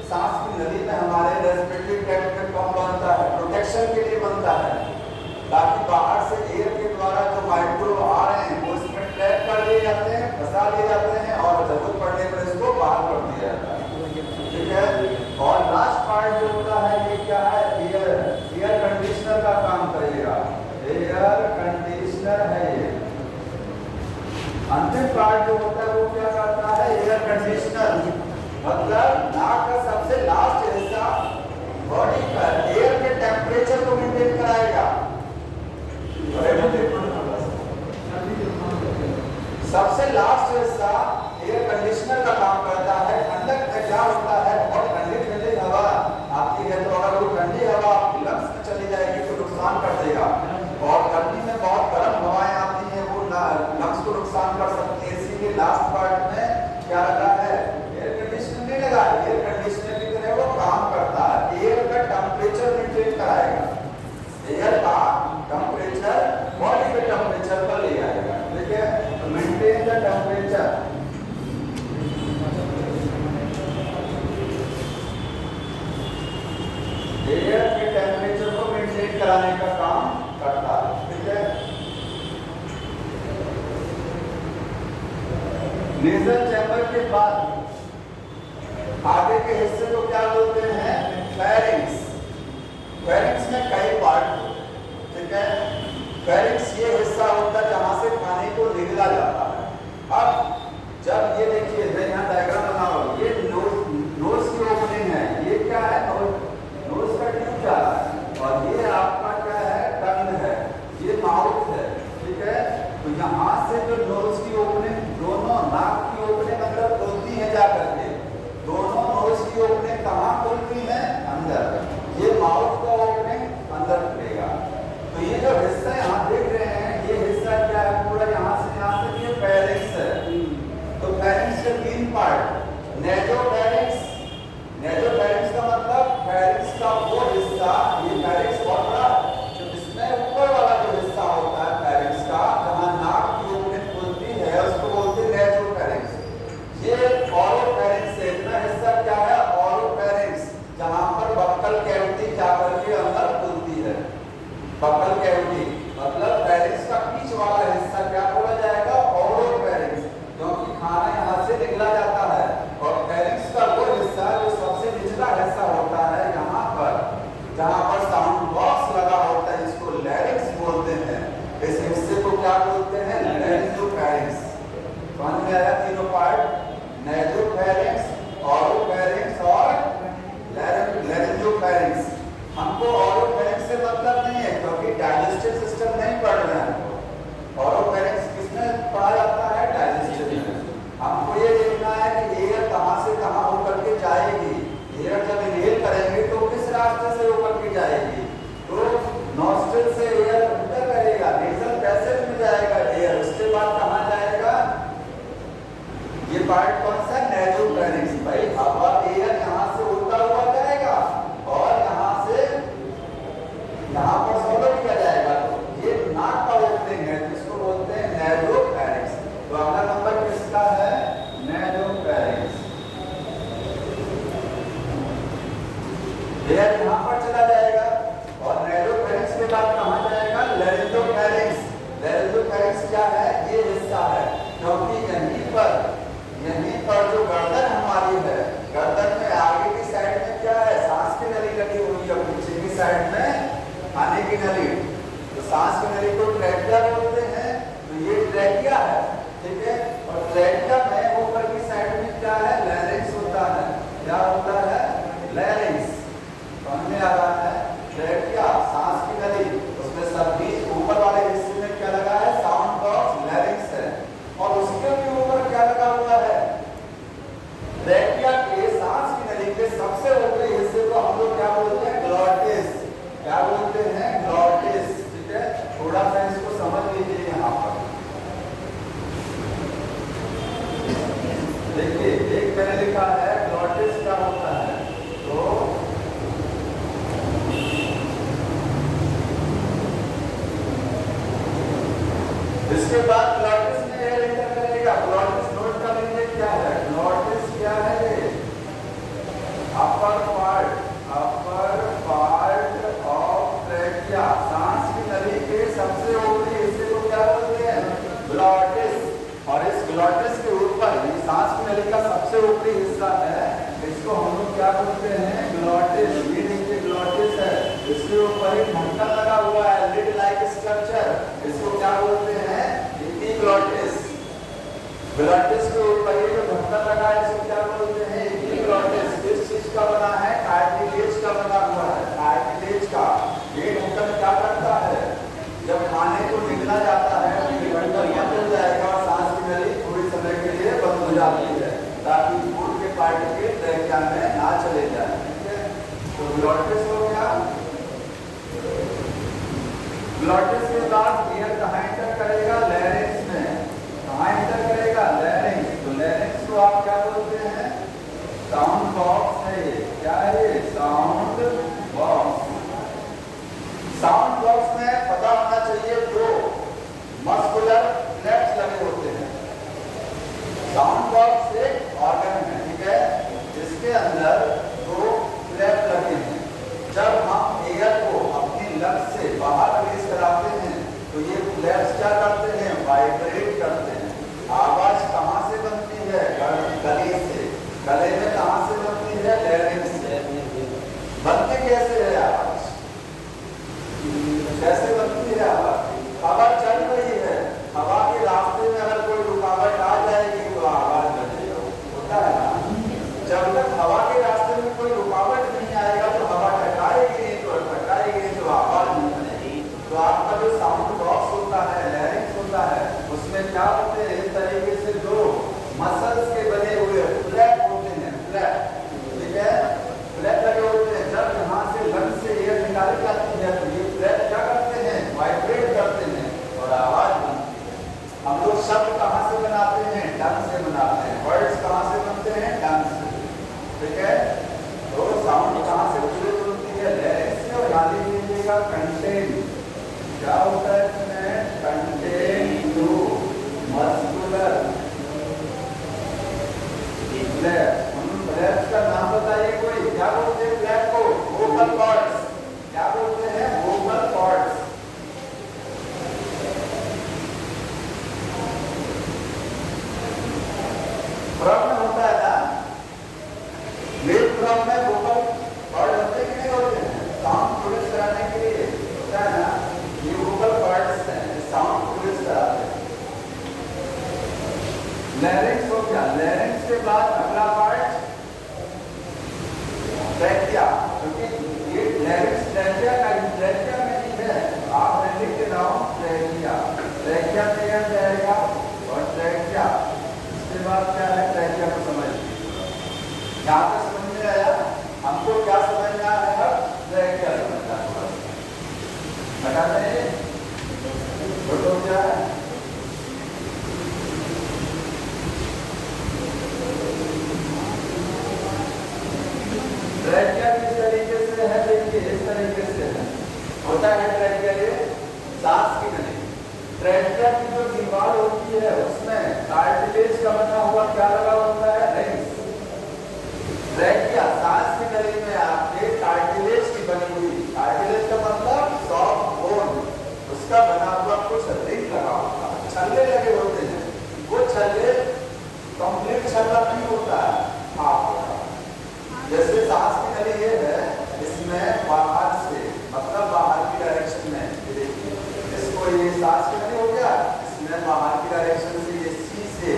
सांस की नली में हमारे रेस्पिरेटरी ट्रैक्ट में कब बनता है? प्रोटेक्शन के लिए बनता है, ताकि बाहर से एयर के द्वारा जो माइक्रोब आ रहे हैं वो इसमें ट्रैप कर लिए जाते हैं, फंसा लिए जाते हैं और जरूरत पड़ने पर इसको बाहर कर दिया जाता है, ठीक है। और लास्ट पार्ट जो होता है ये क्या है? एयर कंडीशनर का काम करेगा। एयर कंडीशनर है ये। अंतिम पार्ट जो होता है वो क्या करता है? एयर कंडीशनर, मतलब नाक का सबसे लास्ट हिस्सा बॉडी का एयर के टेम्परेचर को मेंटेन कराएगा। सबसे लास्ट हिस्सा एयर कंडीशनर का काम करता है। ठंडक में क्या होता है? बहुत ठंडी ठंडी हवा आती है, तो अगर वो ठंडी हवा आपकी लंग्स में चली जाएगी तो नुकसान कर देगा। और गर्मी में बहुत गर्म हवाएं आती हैं, वो लंग्स को नुकसान कर सकती है। इसीलिए लास्ट पार्ट में क्या लगा है? एयर कंडीशनर नहीं लगा। एयर कंडीशनर की तरह वो काम करता है, एयर का टेम्परेचर मेंटेन कराएगा। एयर का टेम्परेचर बॉडी के टेम्परेचर पर ले आएगा, ठीक है। तो मेंटेन द टेम्परेचर, एयर के टेम्परेचर को मेंटेन कराने का काम करता है, ठीक है। नेजल चैम्बर के बाद आगे के हिस्से को क्या बोलते हैं? फेरिंक्स। फेरिंक्स में कई पार्ट होते हैं, ठीक है। फेरिंक्स ये हिस्सा होता है जहां से खाने को निगला जाता है। अब जब ये देखिए, मैं यहाँ डायग्राम बना रहा हूँ, ये नोज की ओपनिंग है, ये क्या है? नोज का ट्यूब जा रहा है, और ये आपका क्या है? टंग है, ये माउथ है, ठीक है। तो यहाँ से जो नोज की ओपनिंग, दोनों नाक की ओपनिंग अंदर खुलती है जा करके, दोनों नोज की ओपनिंग कहाँ खुलती है? अंदर। ये माउथ का ओपनिंग अंदर खुलेगा। तो ये जो हिस्सा यहाँ देख रहे हैं, ये हिस्सा क्या है? पूरा यहाँ से ये फेरिंक्स है। तो फेरिंक्स के तीन पार्ट, नेजोफेरिंक्स। नेजोफेरिंक्स का मतलब फेरिंक्स का वो हिस्सा, ये फेरिंक्स बहुत बड़ा है, इसमें ऊपर वाला जो हिस्सा होता है फेरिंक्स का, जहाँ नाक की ओपनिंग खुलती है, उसको बोलते हैं नेजोफेरिंक्स। ये ऑरोफेरिंक्स है। इतना हिस्सा क्या है? ऑरोफेरिंक्स, जहाँ पर बक्कल कैविटी जाकर के अंदर खुलती है। बक्कल कैविटी मतलब फेरिंक्स का बीच वाला हिस्सा क्या बोला जाएगा? ऑरोफेरिंक्स, क्योंकि खाना यहाँ से निकला जाता है। और फेरिंक्स का वो हिस्सा जो सबसे निचला हिस्सा होता है, यहाँ पर जहाँ पर साउंड बॉक्स लगा होता है, इसको लैरिंक्स बोलते हैं। इस हिस्से को क्या बोलते हैं? लैरिंजोफेरिंक्स। समझ में आया तीनों पार्ट? नेजोफेरिंक्स, ऑरोफेरिंक्स और लैरिंजोफेरिंक्स। हमको ऑरोफेरिंक्स से मतलब नहीं है, क्योंकि डाइजेस्टिव सिस्टम नहीं पढ़ रहे हैं। ऑरोफेरिंक्स किसमें पढ़ा जाता है? डाइजेस्टिव में। हमको ये देखना है कि एयर कहाँ से कहाँ होकर के जाएगी। एयर जब इनहेल करेंगे तो किस रास्ते से होकर के जाएगी? तो नॉस्ट्रिल से एयर एंटर करेगा, नेजल पैसेज में जाएगा एयर, उसके बाद कहाँ जाएगा? ये पार्ट कौन सा? नेजोफेरिंक्स। भाई हवा, एयर यहाँ से उड़ता हुआ जाएगा और यहाँ से यहाँ पर सॉल्व किया जाएगा। तो ये नाक का ओपनिंग है, जिसको बोलते हैं नेजोफेरिंक्स। तो अगला नंबर किसका है? नेजोफेरिंक्स। एयर यहाँ पर चला जाएगा, खाने की नली, तो सांस की नली को ट्रैकिया बोलते हैं। तो ये ट्रैकिया है, ठीक है। और ट्रैकिया में ऊपर की साइड में क्या है, लैरिंक्स होता है। क्या होता है, लैरिंक्स। समझ में आ रहा है, ट्रैकिया सांस की नली, उसमें सभी ऊपर वाले हिस्से में क्या लगा है, साउंड बॉक्स, लैरिंक्स है। और उसके भी ऊपर क्या लगा हुआ है, ट्रैकिया के सांस की नली के सबसे ऊपरी हिस्से को हम लोग क्या बोलते हैं, ग्लॉटिस। क्या बोलते हैं, ग्लॉटिस, ठीक है। थोड़ा सा इसको समझ लीजिए। यहाँ पर देखिए, एक मैंने लिखा है ग्लॉटिस क्या होता है, तो इसके बाद ग्लॉटिस में एयर एंटर करेगा। ग्लॉटिस नोट कर लीजिए क्या है, ग्लॉटिस क्या है, ये अपर पार्ट ऑफ ट्रैकिया, सांस की नली के सबसे ऊपरी हिस्से को क्या बोलते हैं, ग्लॉटिस। और इस ग्लॉटिस के ऊपर, ये सांस की नली का सबसे ऊपरी हिस्सा है, इसको हम लोग क्या बोलते हैं, ग्लॉटिस। ये नीचे ग्लॉटिस है, इसके ऊपर एक ढक्कन लगा हुआ है, लिड लाइक स्ट्रक्चर, इसको क्या बोलते हैं, एपिग्लॉटिस। ग्लॉटिस के ऊपर ये जो ढक्कन लगा है, इसको क्या बोलते हैं, एपिग्लॉटिस। किस चीज का बना है, कार्टिलेज का बना हुआ है, कार्टिलेज का। ये ढक्कन क्या करता है, जब खाने को निगला जाता है, ये ढक्कन बंद हो जाएगा और सांस की नली थोड़ी समय के लिए बंद हो जाती है, ताकि फूड के पार्टिकल ट्रैकिया में ना चले जाए, ठीक है। तो ग्लॉटिस हो गया। ग्लॉटिस के बाद एयर कहाँ एंटर करेगा, लैरिंक्स में। कहाँ एंटर करेगा, लैरिंक्स। तो लैरिंक्स को आप क्या बोलते हैं, साउंड बॉक्स है। ये क्या है, ये साउंड बॉक्स। साउंड बॉक्स में पता होना चाहिए दो मस्कुलर फ्लैप्स लगे होते हैं। साउंड बॉक्स एक ऑर्गन है, ठीक है, जिसके अंदर दो फ्लैप लगे हैं। जब हम एयर को अपनी लंग्स से बाहर रिलीज कराते हैं, तो ये फ्लैप्स क्या करते हैं, वाइब्रेट करते हैं। आवाज कहाँ से बनती है, गले से। गले में कहाँ से बनती है, लैरिंक्स से। बनती कैसे है आवाज, कैसे बनती है आवाज, हवा चल रही है, हवा के रास्ते में अगर कोई रुकावट आ जाएगी तो आवाज बजेगा, होता है ना। जब तक हवा के रास्ते में कोई रुकावट नहीं आएगा तो हवा टकराएगी नहीं, तो टकराएगी नहीं तो आवाज नहीं बनेगी। तो आपका जो साउंड बॉक्स होता है, लैरिंक्स होता है, उसमें क्या होते हैं, इस तरीके से दो मसल्स के बने हुए फ्लैप होते हैं, फ्लैप, ठीक है, फ्लैप लगे होते हैं। जब यहाँ से लंग्स से एयर निकाली जाती है, तो ये फ्लैप क्या करते हैं, वाइब्रेट करते हैं और आवाज बनती है। हम लोग शब्द कहाँ से बनाते हैं, टंग से बनाते हैं। वर्ड्स कहाँ से बनते हैं, टंग से, ठीक है। तो साउंड कहाँ से शुरू होती है, लैरिंक्स से। और याद लीजिएगा कंटेन क्या होता है इसमें, contain two muscular flap. Flaps का नाम बताइए कोई, क्या बोलते हैं फ्लैप को, वोकल कॉर्ड्स। क्या बोलते हैं, वोकल कॉर्ड्स। फ्रॉम में होता है ना, मेल फ्रॉम में वोकल कॉर्ड होते कि नहीं होते हैं, साउंड प्रोड्यूस कराने के लिए होता है ना, ये वोकल कॉर्ड्स हैं, साउंड प्रोड्यूस कराते हैं। लैरिंक्स हो गया। लैरिंक्स के बाद अगला पार्ट ट्रैकिया, क्योंकि ये लैरिंक्स ट्रैकिया का, ट्रैकिया में ही है, आप मैं लिख के रहा हूँ ट्रैकिया। ट्रैकिया में यह जाएगा और ट्रैकिया, इसके बाद क्या है, ट्रैकिया को समझ लीजिए। यहाँ पे समझ में आया, हमको क्या समझना है, ट्रैकिया समझना है। बता दें फोटो क्या है, ट्रैकिया किस तरीके से है, देखिए इस तरीके से है, होता है ट्रैकिया, ये सांस की नली। ट्रैकिया की जो दीवार होती है उसमें कार्टिलेज का बना हुआ क्या लगा होता है, रिंग्स। ट्रैकिया सांस की नली में आपके कार्टिलेज की बनी हुई, कार्टिलेज का मतलब सॉफ्ट बोन, उसका बना हुआ कुछ रिंग लगा होता है, छल्ले लगे होते हैं। वो छल्ले कंप्लीट छल्ला नहीं होता है, हाफ होता है। जैसे सांस की नली ये है, इसमें बाहर से मतलब बाहर की ये सांस की नली हो गया, इसमें बाहर की डायरेक्शन से ये सी से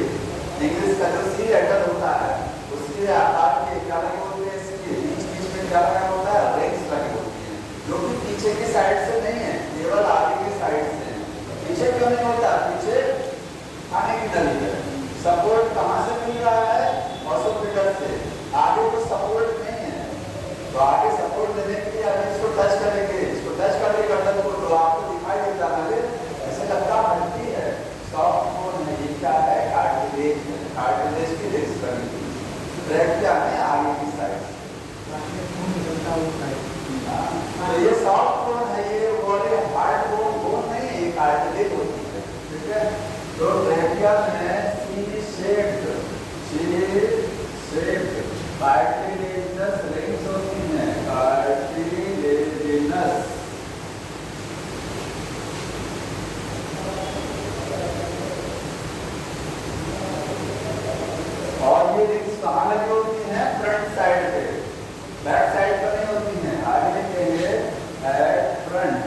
इंग्लिश का जो सी लेटर होता है उसके आकार के क्या लगे होते हैं, इसके बीच बीच में क्या लगा होता है, रिंग्स लगे होती हैं, जो कि पीछे की साइड से नहीं है, केवल आगे की साइड से है। पीछे क्यों नहीं होता, पीछे खाने की नली है, सपोर्ट कहाँ से मिल रहा है, ऑसोफेगस से, आगे कोई सपोर्ट नहीं है, तो आगे सपोर्ट देने के लिए अगर इसको टच करेंगे, इसको टच करके गर्दन को, तो आपको दिखाई देता है ऐसे लगता हड्डी है, सॉफ्ट बोन है, ये क्या है, कार्टिलेज है, कार्टिलेज की रिंग्स बनी हुई ट्रैकिया में आगे की साइड। तो ये सॉफ्ट बोन है, ये बोले हार्ड बोन नहीं है, ये कार्टिलेज होती है, ठीक है। तो ट्रैकिया में सी शेप्ड कार्टिलेजिनस रिंग्स होती हैं, कार्टिलेजिनस। और ये रिंग्स कहाँ लगी होती हैं, फ्रंट साइड पे, बैक साइड पर नहीं होती हैं, आगे लिखेंगे एट फ्रंट।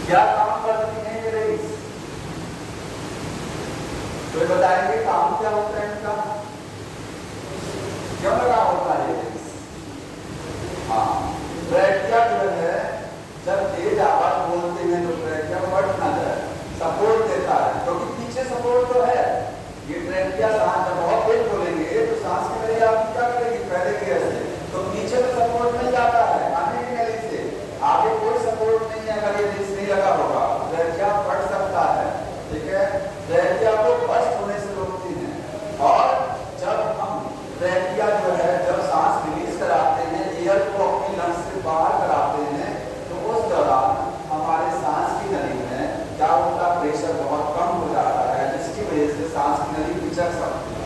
क्या काम करती हैं ये रिंग्स, तो बताएंगे काम क्या होता है इनका, क्यों लगा होता है ये रिंग्स। हाँ, ट्रैकिया जो है जब तेज आवाज बोलते हैं तो ट्रैकिया फट ना जाए, सपोर्ट देता है, क्योंकि पीछे सपोर्ट तो है। ये ट्रैकिया सांस जब बहुत तेज बोलेंगे तो सांस की नली आपकी क्या करेगी, पहले की ऐसे, तो पीछे तो सपोर्ट मिल जाता है खाने की नली से, आगे कोई सपोर्ट नहीं है, अगर ये रिंग्स नहीं लगा होगा ट्रैकिया फट सकता है, ठीक है। ट्रैकिया को बस्ट होने से रोकती हैं, और जब हम ट्रैकिया जो है जब सांस रिलीज कराते हैं, एयर को अपनी लंग्स से बाहर कराते हैं, तो उस दौरान हमारे सांस की नली में क्या होता है, प्रेशर बहुत कम हो जाता है, जिसकी वजह से सांस की नली पिचक सकती है,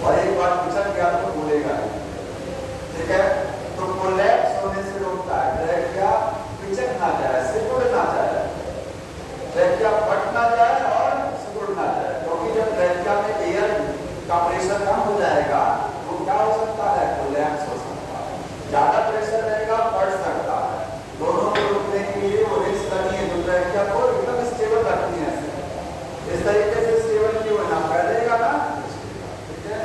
और एक बार पिचक गया तो बोलेगा, ठीक है। तो कोलैप्स होने से रोकता है, ट्रैकिया पिचक ना जाए, सिकुड़ ना जाए, ट्रैकिया फट ना जाए और सिकुड़ ना जाए, क्योंकि जब ट्रैकिया में एयर का प्रेशर कम हो जाएगा तो क्या हो सकता है, कोलैप्स हो सकता है, ज्यादा प्रेशर रहेगा फट सकता है। दोनों को रोकने के लिए वो रिंग्स लगी है, तो ट्रैकिया को एकदम स्टेबल रखनी है, इस तरीके से स्टेबल की होना फैलेगा ना, ठीक है।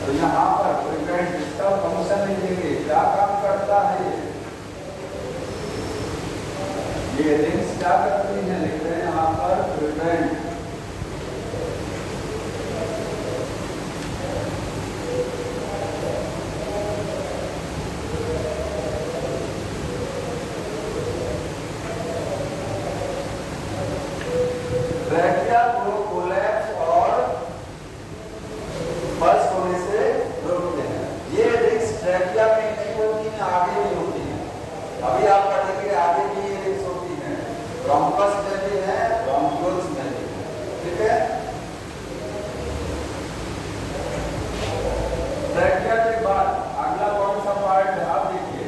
तो यहाँ पर प्रिवेंट इसका फंक्शन लिखेंगे, क्या काम करता है ये रिंग्स क्या करती हैं, लिख रहे हैं यहाँ पर प्रिवेंट। ट्रैकिया को कोलैप्स और बस्ट होने से रोकते हैं। ये रिंग्स ट्रैकिया में नहीं होती हैं, आगे भी होती हैं, अभी आप पढ़ेंगे आगे भी ये रिंग्स होती हैं, ब्रोंकस में भी है, ब्रोंक्यूल्स में भी है, ठीक है। ट्रैकिया के बाद अगला कौन सा पार्ट है, आप देखिए,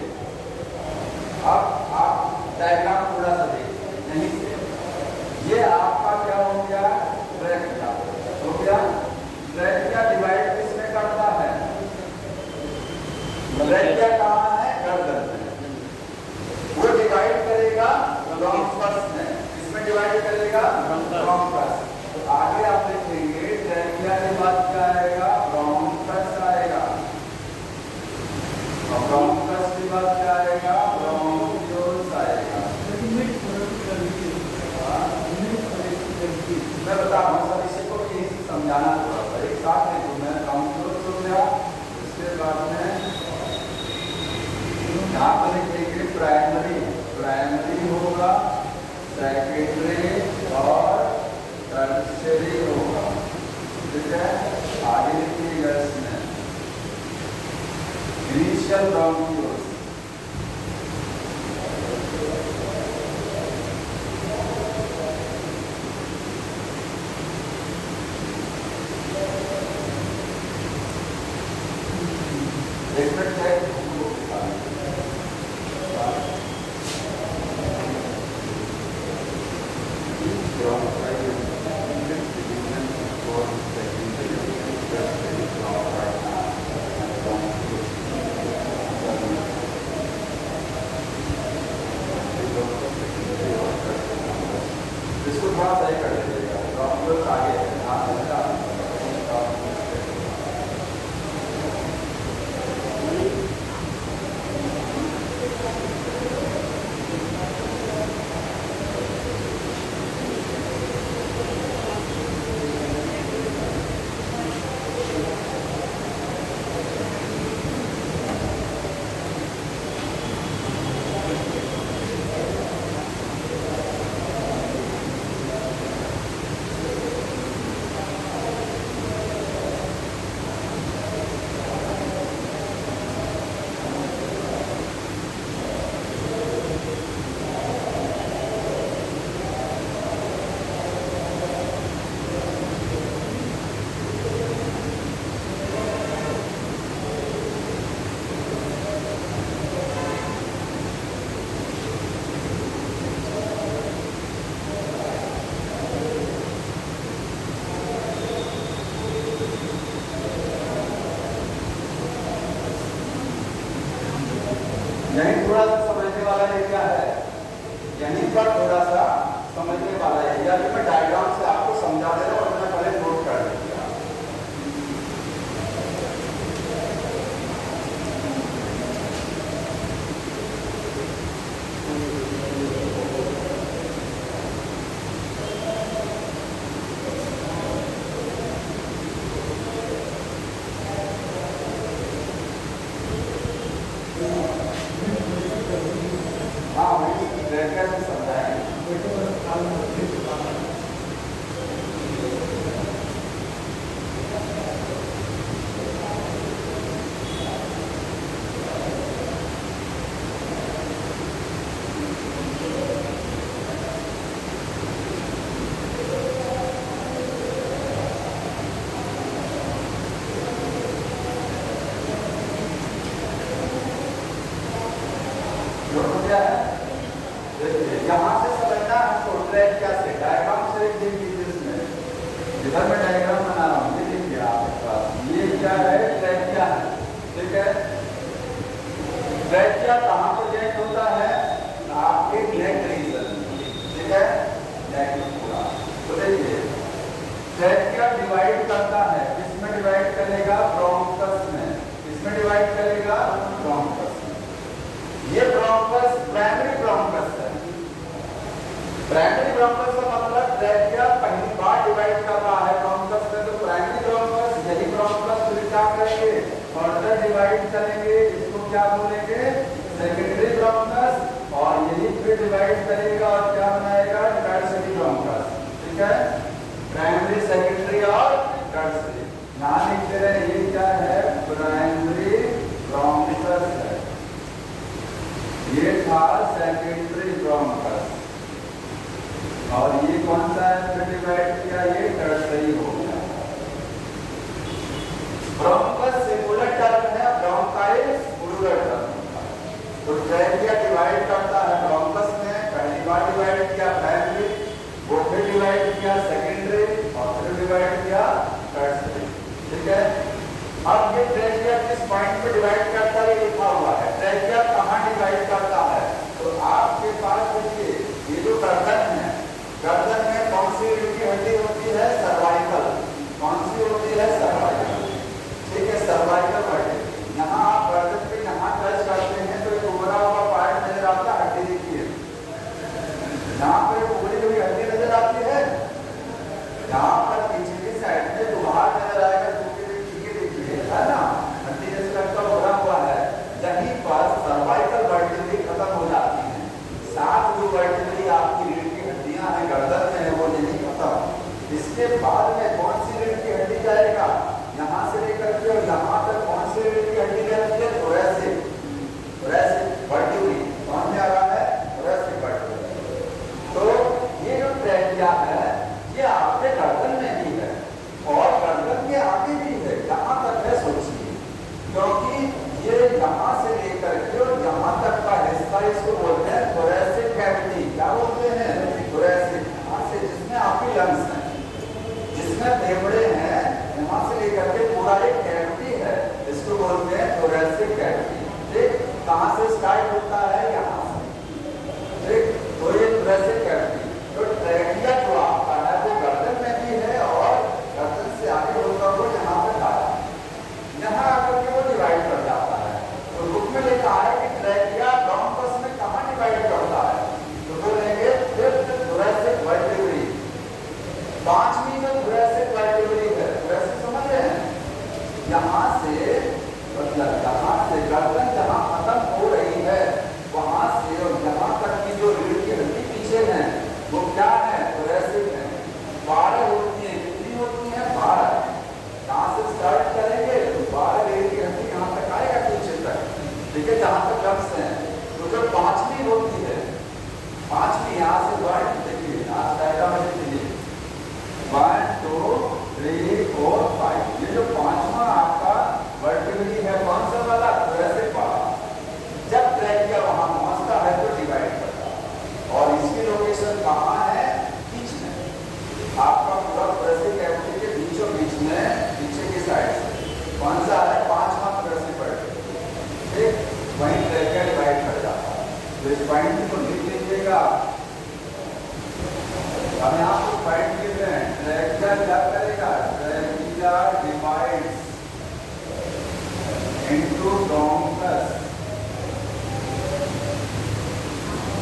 अब आप डायग्राम थोड़ा सा देखिए, यहीं से ये आपका क्या हो गया, ट्रैकिया हो गया। ट्रैकिया डिवाइड किसमें करता है, ट्रैकिया कहाँ है, गर्दन में, वो डिवाइड करेगा ब्रोंकस में, इसमें डिवाइड करेगा ब्रोंकस। तो आगे आप देखेंगे ट्रैकिया के बाद क्या आएगा, ब्रोंकस आएगा, और ब्रोंकस के बाद क्या आएगा, ब्रोंक्यूल्स आएगा। मैं बता रहा हूँ सब इसी को यही समझाना थोड़ा सा, एक साथ में जो मैं ब्रोंक्यूल्स हो गया, इसके बाद में यहाँ पर लिखेंगे प्राइमरी होगा, सेकेंडरी और टर्शियरी होगा, ठीक है। आगे लिखिएगा इसमें इनिशियल ब्रोंक्यूल्स, थोड़ा सही कर लीजिएगा, तो हम लोग आगे हाँ लगता यही थोड़ा सा समझने वाला एरिया है, यहीं पर थोड़ा सा समझने वाला एरिया जो मैं डायग्राम से आपको समझा दे रहा हूँ और मैं पहले नोट कर लीजिए। हाँ वही कैसे समझाएंगे। क्या है देखिए, यहाँ से समझना हमको ट्रैक क्या से डायग्राम से एक देख लीजिए, इसमें इधर मैं डायग्राम बना रहा हूँ, ये देखिए आपके पास ये क्या है, ट्रैक क्या है, ठीक है। ट्रैक क्या कहाँ पर जॉइंट होता है, आपके नेक रीजन, ठीक है, नेक में पूरा। तो देखिए ट्रैक क्या डिवाइड करता है, किसमें डिवाइड करेगा, ब्रोंकस में, किसमें डिवाइड करेगा, ब्रोंकस। ये ब्रोंकस प्राइमरी ब्रोंकस है। प्राइमरी ब्रोंकस का मतलब ट्रैकिया पहली बार डिवाइड कर रहा है ब्रोंकस में, तो प्राइमरी ब्रोंकस यही ब्रोंकस फिर क्या करेंगे, फर्दर डिवाइड करेंगे, इसको क्या बोलेंगे, सेकेंडरी ब्रोंकस, और यही फिर डिवाइड करेगा और क्या बनाएगा, टर्शियरी ब्रोंकस, ठीक है। प्राइमरी, सेकेंडरी और टर्शियरी। यहाँ लिख दे रहे हैं, ये क्या है, प्राइमरी ब्रोंकस है, ये था सेकेंडरी ब्रोंकस, और ये कौन सा है, फिर डिवाइड किया, ये टर्शियरी हो गया। ब्रोंकस सिंगुलर टर्म है, ब्रोंकाइटिस प्लूरल टर्म। तो ट्रैकिया डिवाइड करता है ब्रोंकस में, पहली बार डिवाइड किया प्राइमरी, वो फिर डिवाइड किया सेकेंडरी, और फिर डिवाइड किया टर्शियरी, ठीक है। अब ये ट्रैकिया किस पॉइंट पे डिवाइड करता है, ये लिखा हुआ है, ट्रैकिया कहाँ डिवाइड करता है। तो आपके पास देखिए ये जो गर्दन है, गर्दन में कौन सी रीढ़ की हड्डी होती है, सर्वाइकल, कौन सी होती है, सर्वाइकल, ठीक है, सर्वाइकल हड्डी। यहाँ आप गर्दन पे यहाँ टच करते हैं तो एक उभरा हुआ पार्ट नजर आता है, हड्डी देखिए, यहाँ पर उभरी हुई हड्डी नजर आती है, यहाँ पर पीछे की साइड में तो बाहर नजर आएगा, है ना, हड्डी जैसे लगता उभरा हुआ है, यहीं पर सर्वाइकल वर्टिब्री खत्म हो जाती है। सात जो वर्टिब्री आपकी रीढ़ की हड्डियां हैं गर्दन में है, वो यहीं खत्म। इसके बाद में कौन सी रीढ़ की हड्डी जाएगा, यहाँ से लेकर के और यहाँ तक कौन सी रीढ़ की हड्डी जाती है, थोरेसिक, थोरेसिक वर्टिब्री, कौन में आ रहा है, थोरेसिक वर्टिब्री। तो ये जो ट्रैकिया है ये आपके गर्दन में भी है और गर्दन के आगे भी है, यहाँ तक है, सोचिए, क्योंकि ये यहाँ से लेकर के और यहाँ तक का हिस्सा इसको बोलते हैं थोरेसिक कैविटी। क्या बोलते हैं, थोरेसिक, यहाँ से जिसमें आपकी लंग्स हैं, जिसमें फेफड़े हैं, यहाँ से लेकर के पूरा एक कैविटी है, इसको बोलते हैं थोरेसिक कैविटी, ठीक। कहाँ से स्टार्ट होता है, यहाँ से, ठीक। तो ये थोरेसिक कैविटी, तो ट्रैकिया जो तो इस पॉइंट को लिख लीजिएगा। हम यहाँ पर पॉइंट लिख रहे हैं, ट्रैक्टर क्या करेगा, tractor divides into bronchus,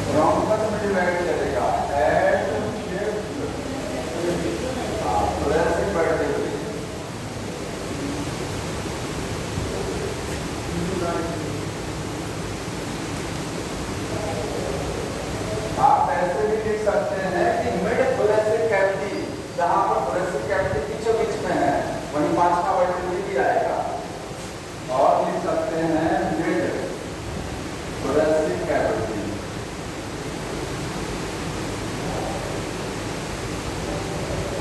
bronchus में डिवाइड करेगा एट प्रोग्रेसिव बढ़ते हुए। आप ऐसे भी लिख सकते हैं कि मिड थोरेसिक कैविटी, जहां पर थोरेसिक कैविटी बीचों बीच में है वहीं पांचवा वर्टिब्रल भी आएगा। और लिख सकते हैं मिड थोरेसिक कैविटी,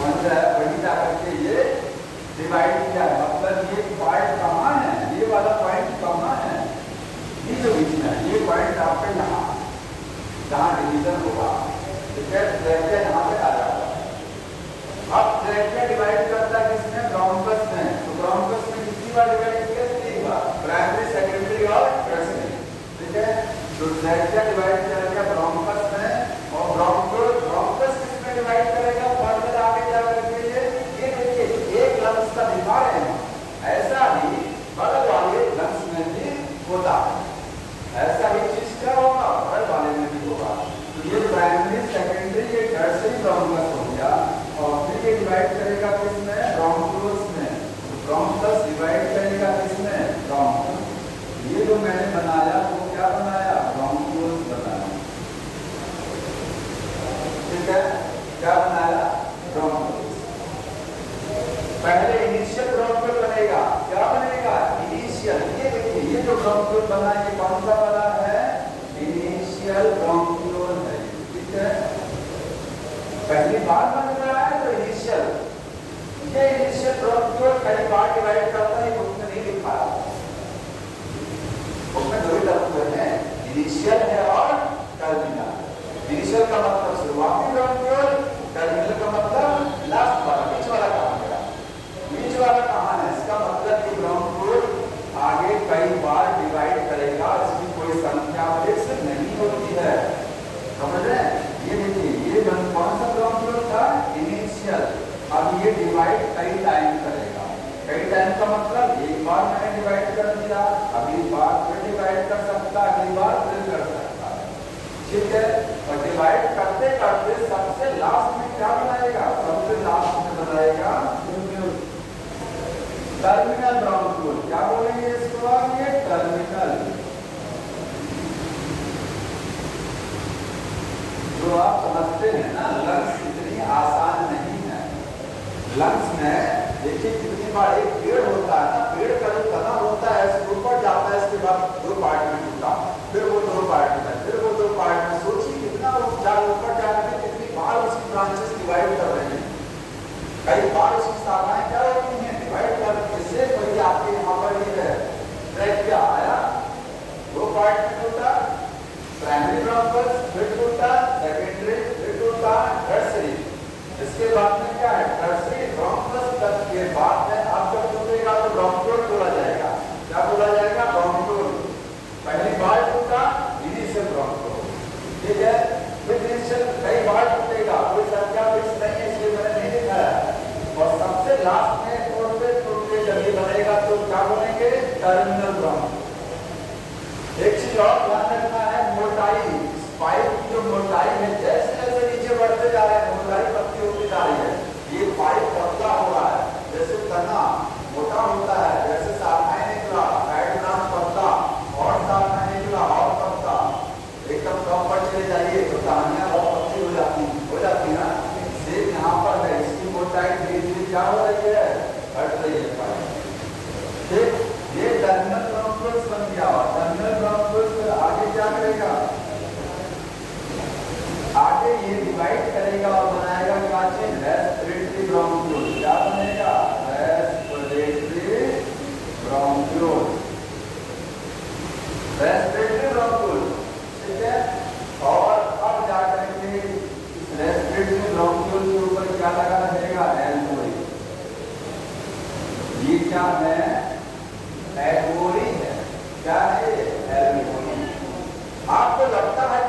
वही जाकर के ये डिवाइड किया, मतलब ये पॉइंट कहाँ है, ये वाला पॉइंट कहाँ है, बीचों बीच में। ये पॉइंट आपके यहाँ जहाँ डिवीजन होगा, ठीक है, ट्रैक्टर यहाँ पे आ जाता है। अब ट्रैक्टर डिवाइड करता है किसमें, ब्रोंकस में। तो ब्रोंकस में कितनी बार डिवाइड किया, 3 बार, प्राइमरी, सेकेंडरी और टर्शियरी, ठीक है। तो ट्रैक्टर डिवाइड करेगा ब्रोंकस में, और ब्रोंकस किसमें डिवाइड करेगा, फर्दर आगे जा करके ये देखिए एक लंग्स का दिखा रहे हैं, ऐसा ही बगल वाले लंग्स में भी होता है, ऐसा ही चीज क्या होगा बगल वाले में भी होगा। तो ये प्राइमरी, सेकेंडरी, ये टर्शियरी ब्रोंकस हो गया। और फिर ये डिवाइड करेगा किसमें, ब्रोंक्यूल्स में। तो ब्रोंकस डिवाइड करेगा किसमें, ब्रोंक्यूल्स। ये जो मैंने बनाया वो क्या बनाया, ब्रोंक्यूल्स बनाया, ठीक है, क्या बनाया, ब्रोंक्यूल्स। पहले इनिशियल ब्रोंक्यूल बनेगा, क्या बनेगा, इनिशियल। ये देखिए ये जो ब्रोंक्यूल बना ये कौन सा वाला है, इनिशियल ब्रोंक्यूल है, ठीक है। पहली बार बन रहा है तो इनिशियल, ये इनिशियल ब्रोंक्यूल पहली बार डिवाइड करता है, बुक में नहीं लिखा है, बुक में दो ही तत्व हैं, इनिशियल है और टर्मिनल। इनिशियल का मतलब शुरुआती ब्रोंक्यूल, टर्मिनल का मतलब लास्ट वाला, बीच वाला कहाँ गया, बीच वाला कहाँ है, इसका मतलब कि ब्रोंक्यूल आगे कई बार डिवाइड करेगा, इसकी कोई संख्या फिक्स नहीं होती है, समझ रहे हैं। ये देखिए ये कौन सा ब्रोंक्यूल था, इनिशियल। अब ये डिवाइड कई टाइम करेगा, कई टाइम का मतलब एक बार मैंने डिवाइड कर दिया, अगली बार फिर डिवाइड कर सकता, अगली बार फिर कर सकता है, ठीक है। और डिवाइड करते करते सबसे लास्ट में क्या बनाएगा, सबसे लास्ट में बनाएगा टर्मिनल ब्रोंक्यूल। क्या बोलेंगे इसको आप, ये टर्मिनल, जो आप समझते हैं ना, लंग्स इतनी आसान नहीं है। लंग्स में देखिए कितनी बार एक पेड़ होता है ना, पेड़ का जो तना होता है ऊपर जाता है, इसके बाद 2 पार्ट में टूटा, फिर वो 2 पार्ट में, फिर वो 2 पार्ट में। सोचिए कितना ऊपर जाकर के कितनी बार उसकी ब्रांचेस डिवाइड कर रहे हैं, कई बार उसकी शाखाएं क्या होती हैं, डिवाइड कर इससे कोई आपके यहाँ पर ही है, ट्रैक क्या आया, 2 पार्ट में टूटा, प्राइमरी ब्रोंकस, फिर टूटा सेकेंडरी, फिर टूटा टर्शियरी। इसके बाद में क्या है, टर्शियरी ब्रोंकस तक के बाद में अब जब टूटेगा तो ब्रोंक्यूल बोला जाएगा। क्या बोला जाएगा, ब्रोंक्यूल। पहली बार टूटा, इनिशियल ब्रोंक्यूल, ठीक है। फिर इनिशियल कई बार टूटेगा, कोई संख्या फिक्स नहीं है, इसलिए मैंने नहीं दिखाया। और सबसे लास्ट में टूटते जब ये बनेगा तो क्या बनेंगे, टर्मिनल ब्रोंक्यूल। एक चीज और ध्यान रखना है, मोटाई, पाइप की जो मोटाई है, जैसे जैसे नीचे बढ़ते जा रहे हैं मोटाई पतली होती जा रही है। ये पाइप पतला हो रहा है, जैसे तना मोटा होता है, जैसे शाखाएं निकला, साइड ब्रांच पतला, और शाखाएं निकला और पतला, एकदम कम पर चले जाइए तो टहनियां बहुत पतली हो जाती ना। सेम यहाँ पर है, इसकी मोटाई धीरे धीरे क्या हो रही है, घट रही है पाइप, ठीक। ये टर्मिनल ब्रोंक्यूल्स बन गया। और टर्मिनल ब्रोंक्यूल्स फिर आगे क्या करेगा, आगे ये डिवाइड करेगा और बनाएगा क्या चीज, रेस्पिरेटरी ब्रोंक्यूल। क्या बनेगा, रेस्पिरेटरी ब्रोंक्यूल, रेस्पिरेटरी ब्रोंक्यूल, ठीक है। और अब जाकर के इस रेस्पिरेटरी ब्रोंक्यूल के ऊपर क्या लगा रहेगा, एल्वोली। ये क्या है, एल्वोली है, क्या है, एल्वोली। आपको लगता है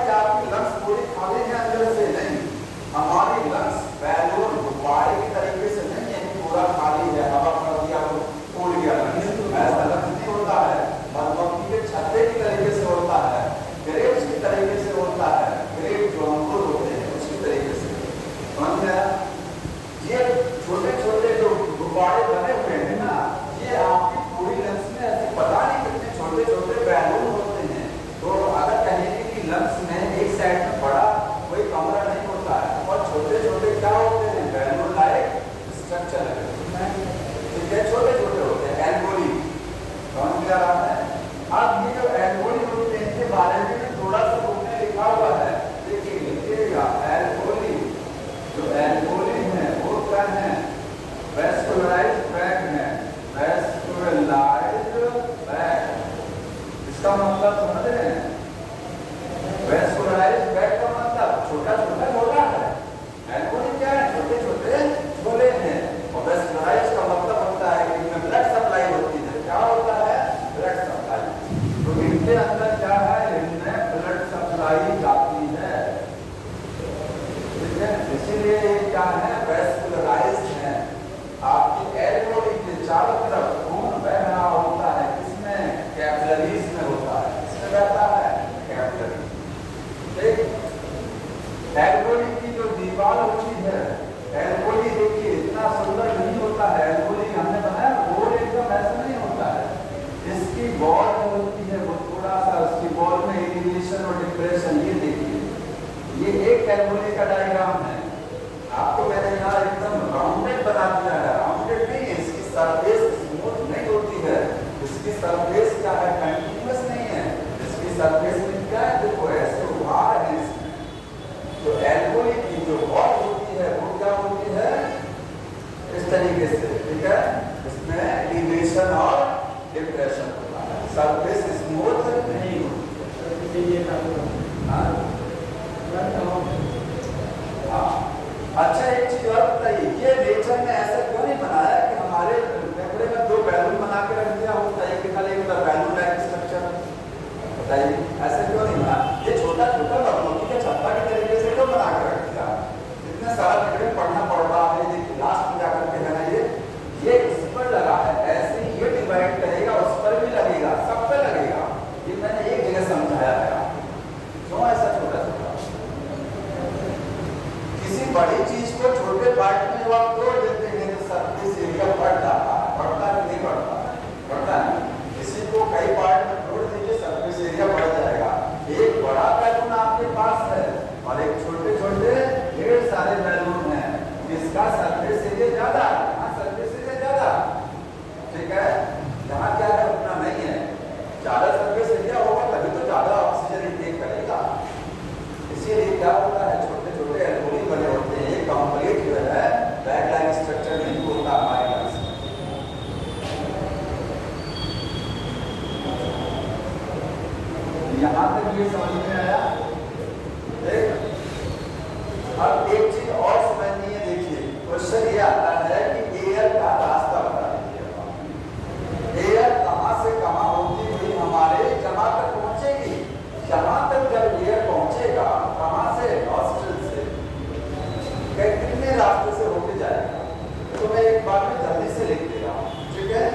लिखा हुआ है, देखिए लिखिएगा एल्कोली, जो एल्कोली है वो क्या है, वेस्कुलराइज्ड बैग है, वेस्कुलराइज्ड बैग, इसका मतलब समझ रहे हैं, वेस्कुलराइज्ड बैग का मतलब छोटा छोटा झोला है, एल्कोली क्या है, छोटे छोटे झोले हैं, और वेस्कुलराइज्ड का मतलब होता है कि इसमें ब्लड सप्लाई होती है, क्या होता है, ब्लड सप्लाई, तो इनके अंदर क्या है, इनमें ब्लड सप्लाई जाती है, ठीक है, इसीलिए ये क्या है, वेस्कुलराइज्ड है, आपकी एल्कोली के चारों तरफ खून बह रहा होता है, किसमें, कैपिलरीज में होता है, किसमें बहता है, कैपिलरी, ठीक, एल्कोली की जो दीवार होती है, एल्कोली देखिए इतना सुंदर नहीं होता है, एल्कोली हमने बनाया गोल एकदम ऐसा नहीं होता है, इसकी बॉल होती है वो थोड़ा सा, उसकी बॉल में इरिटेशन और डिप्रेशन, ये देखिए, ये एक एल्कोली का डायग्राम है, आपको मैंने यहाँ एकदम राउंडेड बना दिया है, राउंडेड नहीं है, इसकी सरफेस स्मूथ नहीं होती है, इसकी सरफेस क्या है, कंटिन्यूअस नहीं है, इसकी सरफेस में क्या है, देखो ऐसे उभार है इसमें, तो एल्कोली की जो बॉल होती है वो क्या होती है, इस तरीके से, ठीक है, इसमें इरिटेशन और डिप्रेशन होता है, सरफेस स्मूथ नहीं होती है, हाँ, अच्छा एक चीज और बताइए, ये नेचर ने ऐसा क्यों नहीं बनाया कि हमारे फेफड़े में दो बैलून बना के रख दिया हो, बताइए कितना लेगा बैलून लाइक स्ट्रक्चर, बताइए ऐसा क्यों नहीं बना, ये छोटा छोटा लकड़ी के छत्ता के तरीके से क्यों बना के रख दिया, इतने सारा फिक्र पढ़ना पड़ रहा है, देखिए लास्ट में जाकर के है ना, ये इस पर लगा है, ऐसे ये डिवाइड करेगा, उस पर भी लगेगा, सब पे लगेगा, ये मैंने एक जगह समझाया है, क्यों ऐसा छोटा छोटा, किसी बड़ी चीज को छोटे पार्ट में जब आप तोड़ देते हैं तो सरफेस एरिया बढ़ता है कि नहीं बढ़ता, बढ़ता है, किसी को कई पार्ट में तोड़ दीजिए सरफेस एरिया बढ़ जाएगा, एक बड़ा बैलून आपके पास है और एक छोटे छोटे ढेर सारे बैलून हैं, इसका सरफेस एरिया ज्यादा है, यहाँ सरफेस एरिया ज्यादा, ठीक है, यहाँ क्या है उतना नहीं है, ज्यादा सरफेस एरिया होगा तभी तो ज्यादा ऑक्सीजन इनटेक करेगा, इसीलिए क्या होता है, छोटे छोटे एल्कोली बने होते हैं, ये कंप्लीट जो है बैग लाइन स्ट्रक्चर नहीं होता हमारे पास, यहाँ तक ये समझ में आया, देख, अब एक चीज और समझनी है, देखिए क्वेश्चन ये आता है कि एयर का रास्ता बता दीजिए, एयर कहाँ से कहाँ होती हुई हमारे जमा तक पहुंचेगी, जहां तक जब एयर पहुंचेगा, कहां से, नॉस्ट्रिल से, कितने रास्ते से होके जाएगा, तो मैं एक बार में जल्दी से लिख दे रहा हूं, ठीक है,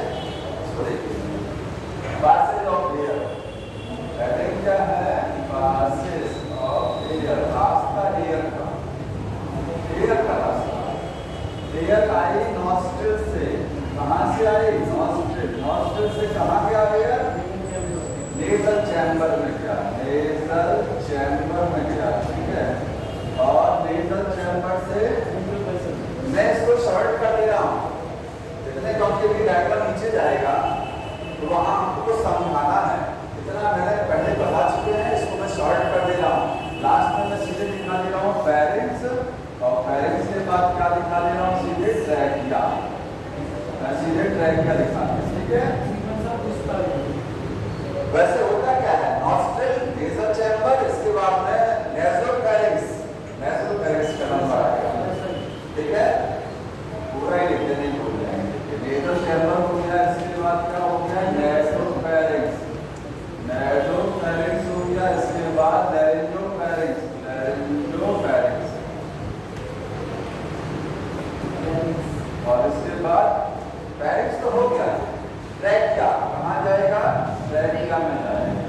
इसको देखिए, पासेज ऑफ एयर, हेडिंग क्या है, पासेज ऑफ एयर, रास्ता एयर का रास्ता, एयर आई नॉस्ट्रिल से, कहां से आई, नॉस्ट्रिल से कहां गया एयर, नेजल चैम्बर में गया, नेजल चैम्बर में गया, ठीक है, और नेजल चैम्बर से मैं इसको शॉर्ट कर दे रहा हूँ, जितने क्योंकि डायग्राम नीचे जाएगा तो वहाँ आपको समझाना है, इतना मैंने पहले बता चुके हैं, इसको मैं शॉर्ट कर दे रहा हूँ, लास्ट में मैं सीधे दिखा दे रहा हूँ फेरिंक्स, और फेरिंक्स के बाद क्या दिखा दे रहा हूँ, सीधे ट्रैकिया, सीधे ट्रैकिया दिखा, ठीक है, वैसे होता क्या है, नॉस्ट्रिल, नेजल चैम्बर, इसके बाद में नेज़ोफैरिंक्स, नेज़ोफैरिंक्स का नंबर आएगा, ठीक है, पूरा ही लिखते नहीं भूल जाएंगे, नेजल चैम्बर हो गया, इसके बाद क्या हो गया, नेज़ोफैरिंक्स, नेज़ोफैरिंक्स हो गया, इसके बाद लैरिंगोफैरिंक्स, लैरिंगोफैरिंक्स, और इसके बाद फैरिंक्स तो हो गया, ट्रैकिया कहाँ जाएगा, ट्रैकिया में जाएगा,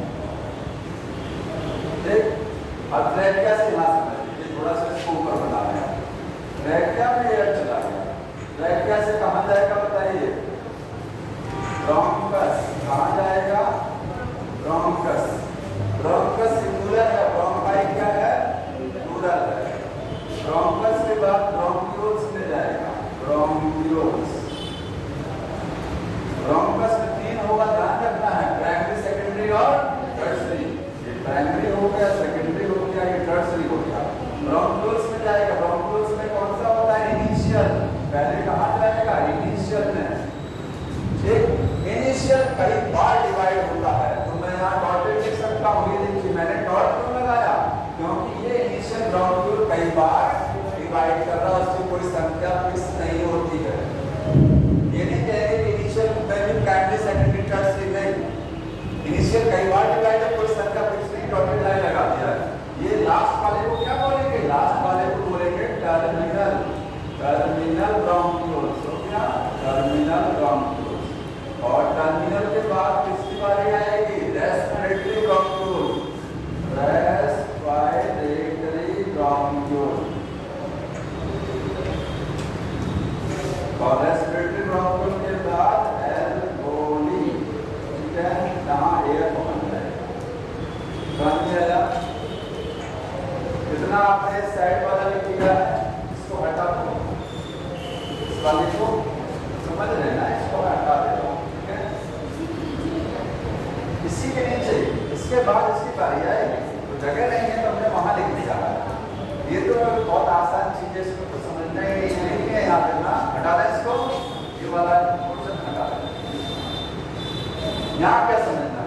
देख, अब ट्रैकिया से यहाँ से थोड़ा सा इसको ऊपर बना रहे हैं, ट्रैकिया में एयर चला गया, ट्रैकिया से कहाँ जाएगा बताइए, ब्रोंकस, कहाँ जाएगा, ब्रोंकस, ब्रोंकस सिंगुलर है, ब्रोंकाई क्या है, प्लूरल है, ब्रोंकस के बाद ब्रोंक्यूल्स में जाएगा, ब्रोंक्यूल्स, ब्रोंकस में 3 होगा, ध्यान रखना है, प्राइमरी, सेकेंडरी और टर्शियरी, प्राइमरी हो गया, सेकेंडरी हो गया, बार डिवाइड कर रहा है, उसकी कोई संख्या फिक्स नहीं होती है। ये नहीं कहेंगे कि initial value primary secondary tertiary नहीं, इनिशियल कई बार डिवाइड है, कोई संख्या फिक्स नहीं, डॉटेड लाइन लगा दिया है। ये लास्ट वाले को क्या बोलेंगे? लास्ट वाले को बोलेंगे टर्मिनल, टर्मिनल ब्रॉन्क्यूल्स। हो गया टर्मिनल ब्रॉन्क्यूल्स। और टर्मिनल के बाद किसकी बारी आएगी? Respiratory bronchiole, respiratory bronchiole. और रेस्पिरेटरी ब्रॉन्क्यूल के बाद एल्वेओली, ठीक है, जहां एयर पहुंच जाए। समझ आया? इतना आपने साइड वाला लिख दिया है, इसको हटा दो, इस वाले को समझ रहे ना, इसको हटा देता हूं, ठीक है। इसी के नीचे इसके बाद इसकी बारी आएगी, तो जगह नहीं है तो हमने वहां लिख दिया है। ये तो बहुत आसान चीज है, इसको तो समझना ही नहीं है। यहाँ पे ना हटा दें इसको, ये वाला पोर्शन हटा दें। यहाँ क्या समझना है?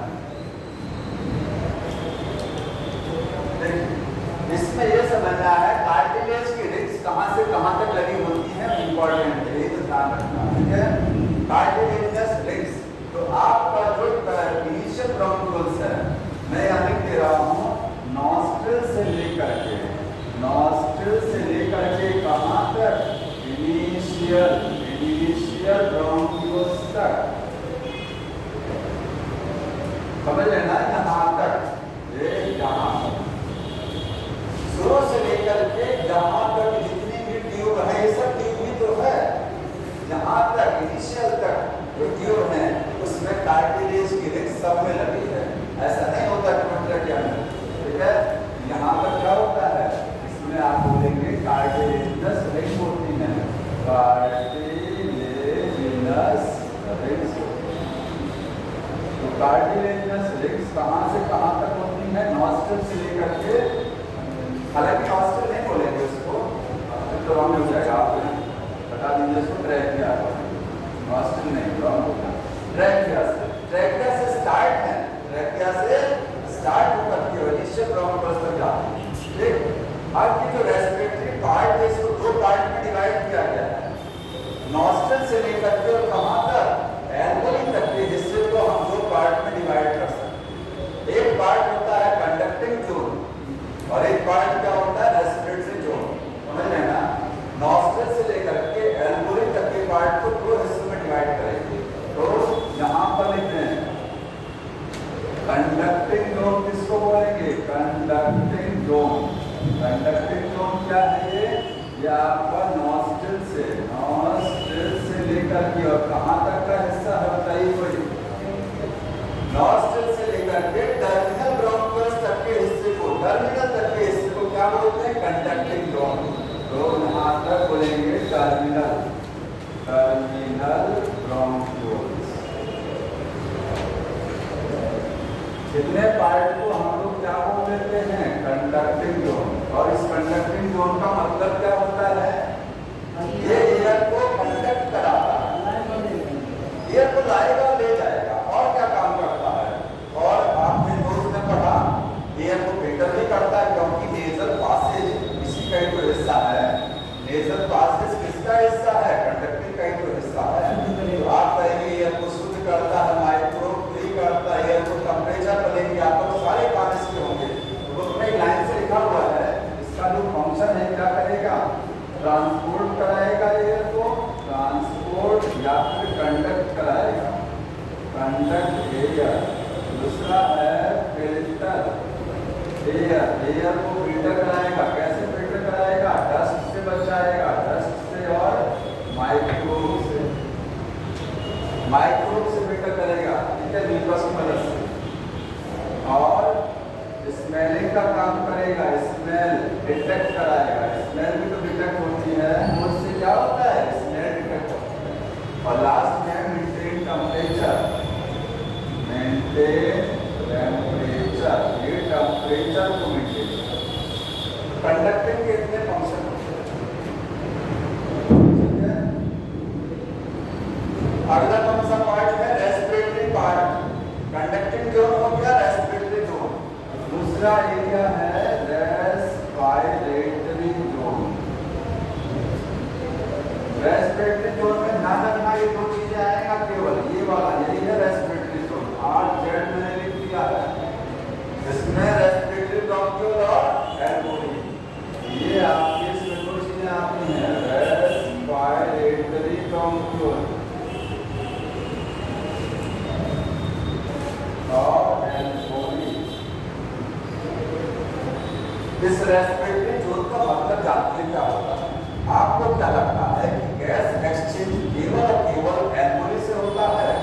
देखिए इसमें ये समझना है कार्टिलेज की रिंग्स कहां से कहां तक लगी होती हैं, इंपॉर्टेंट है, ये तो ध्यान रखना, ठीक है। कार्टिलेजस रिंग्स, तो आपका जो इनिशियल ब्रॉन्क्यूल्स है, मैं यहाँ लिख दे रहा हूँ, नॉस्ट्रिल से लेकर के, नॉस्ट्रिल से लेकर के कहां तक? इनिशियल ब्रॉन्क्यूल्स तक, समझ लेना, यहाँ तक, ये यहाँ शुरू से लेकर के जहां तक जितनी भी ट्यूब है, ये सब ट्यूब ही तो है, जहां तक इनिशियल तक जो ट्यूब है उसमें कार्टिलेज की रिंग सब में लगी है। ऐसा नहीं होता टमाटर के अंदर, ठीक है। यहाँ पर क्या होता है? इसमें आप बोलेंगे कार्टिलेजिनस रिंग होती है, कार्टिलेजिनस रिंग्स। तो कार्टिलेजिनस रिंग्स कहां से कहां तक होती है? नॉस्ट्रिल से लेकर के, हालांकि नॉस्ट्रिल नहीं बोलेंगे उसको, तो रॉन्ग हो जाएगा, आप बता दीजिए उसको ट्रैकिया, नॉस्ट्रिल नहीं, रॉन्ग होगा। ट्रैकिया से स्टार्ट है, ट्रैकिया से स्टार्ट होकर के इनिशियल ब्रॉन्क्यूल्स तक जाते हैं, ठीक। अब की जो रेस्पिरेटरी पार्ट है, इसको दो पार्ट में डिवाइड किया गया है, नॉस्ट्रिल से लेकर के और कहां तक? एल्वेओली तक के हिस्से को हम दो पार्ट में डिवाइड कर सकते हैं। एक पार्ट होता है कंडक्टिंग जोन और एक पार्ट क्या होता है? Respiratory zone. समझ रहे हैं ना? नॉस्ट्रिल से लेकर के एल्वेओली तक के पार्ट को दो हिस्सों में डिवाइड करेंगे। तो यहाँ पर लिखते हैं कंडक्टिंग जोन, किसको बोलेंगे? Conducting zone. कंडक्टिंग जोन क्या है? ये आपका नॉस्ट्रिल से लेकर के और कहां तक का हिस्सा है बताइए कोई? नॉस्ट्रिल से लेकर के टर्मिनल ब्रॉन्क्यूल्स तक के हिस्से को, टर्मिनल तक के हिस्से को क्या बोलते हैं? Conducting zone. तो यहाँ तक बोलेंगे टर्मिनल ब्रॉन्क्यूल्स। इतने पार्ट को हम लोग क्या बोल देते हैं? Conducting zone. और इस कंडक्टिंग जोन का मतलब क्या होता है? ये एयर को कंडक्ट कराता है, एयर को लाएगा ले जाएगा, और क्या काम करता है? और आपने नोट में पढ़ा, एयर को फिल्टर भी करता है, क्योंकि नेजल पासेज इसी का ही तो हिस्सा है। नेजल पासेज किसका हिस्सा है? कंडक्टिंग का ही तो हिस्सा है। तो आप कहेंगे एयर को शुद्ध करता है, माइक्रो फ्री करता है, एयर को टेम्परेचर बदलेंगे, आपको तो सारे काम इसके होंगे। तो उसमें एक लाइन से लिखा हुआ है, इसका जो फंक्शन है क्या करेगा? ट्रांसपोर्ट कराएगा एयर को, ट्रांसपोर्ट या फिर कंडक्ट कराएगा, कंडक्ट एयर। दूसरा है फिल्टर एयर, एयर को फिल्टर कराएगा। कैसे फिल्टर कराएगा? डस्ट से बचाएगा, डस्ट से और माइक्रोब से फिल्टर करेगा, ठीक है, म्यूकस की मदद से। और स्मेलिंग का काम करेगा, स्मेल डिटेक्ट कराएगा, स्मेल भी तो डिटेक्ट होती है, उससे क्या होता है? स्मेल डिटेक्ट होता है। और लास्ट में मेंटेन टेम्परेचर, ये टेम्परेचर को मेंटेन। कंडक्टिंग के इतने फंक्शन होते हैं, ठीक है। अगला कौन सा पार्ट है? Respiratory part. कंडक्टिंग जोन हो गया, रेस्पिरेटरी जोन। दूसरा एरिया है रेस्पिरेटरी जोन। रेस्पिरेटरी जोन में ना रखना, ये दो चीजें आएगा केवल, ये वाला यही है रेस्पिरेटरी जोन। RZ मैंने लिख दिया है, इसमें रेस्पिरेटरी ब्रोंकियल और एल्वोली, ये आपके इसमें दो चीजें आती हैं, रेस्पिरेटरी ब्रोंकियल और एल्वोली। इस रेस्पिरेटरी जोन का मतलब जानते क्या होता है? आपको क्या लगता है कि गैस एक्सचेंज केवल और केवल एल्वोली से होता है?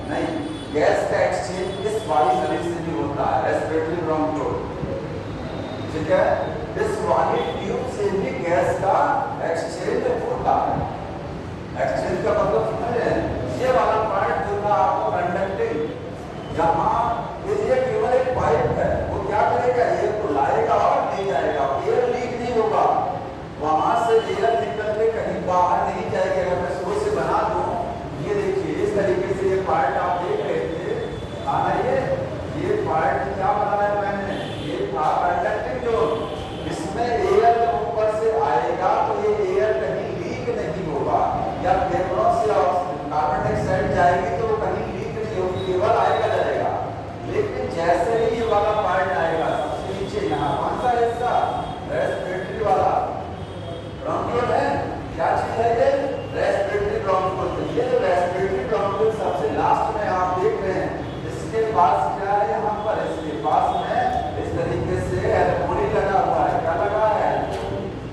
नहीं, गैस का एक्सचेंज इस वाली नली से भी होता है, रेस्पिरेटरी ब्रोंकियोल, ठीक है। इस वाली ट्यूब से भी गैस का एक्सचेंज होता है। एक्सचेंज का मतलब समझ रहे हैं? ये वाला पार्ट जो था आपको कंडक्टिंग, यहाँ ये केवल एक पाइप है, वो क्या करेगा, एयर को लाएगा और ले जाएगा, एयर लीक नहीं होगा, वहां से एयर निकल के कहीं बाहर नहीं जाएगा। अगर मैं सोच से बना दूं, ये देखिए इस तरीके से ये पार्ट आप देख रहे थे, हाँ ये पार्ट क्या बनाया मैंने, ये था कंडक्टिंग जोन, इसमें एयर जब ऊपर से आएगा तो ये एयर कहीं लीक नहीं होगा, या फेफड़ों से कार्बन डाइऑक्साइड जाएगी तो वो कहीं लीक नहीं होगी, केवल आएगा जाएगा। लेकिन जैसे ही ये वाला पार्ट आएगा सबसे नीचे, यहाँ कौन सा हिस्सा, रेस्पिरेटरी वाला ब्रोंकियोल है, क्या चीज है ये, रेस्पिरेटरी ब्रोंकियोल। ये जो रेस्पिरेटरी ब्रोंकियोल सबसे लास्ट में आप देख रहे हैं, इसके पास क्या है, यहाँ पर इसके पास में इस तरीके से एल्वोली लगा हुआ है, क्या लगा है,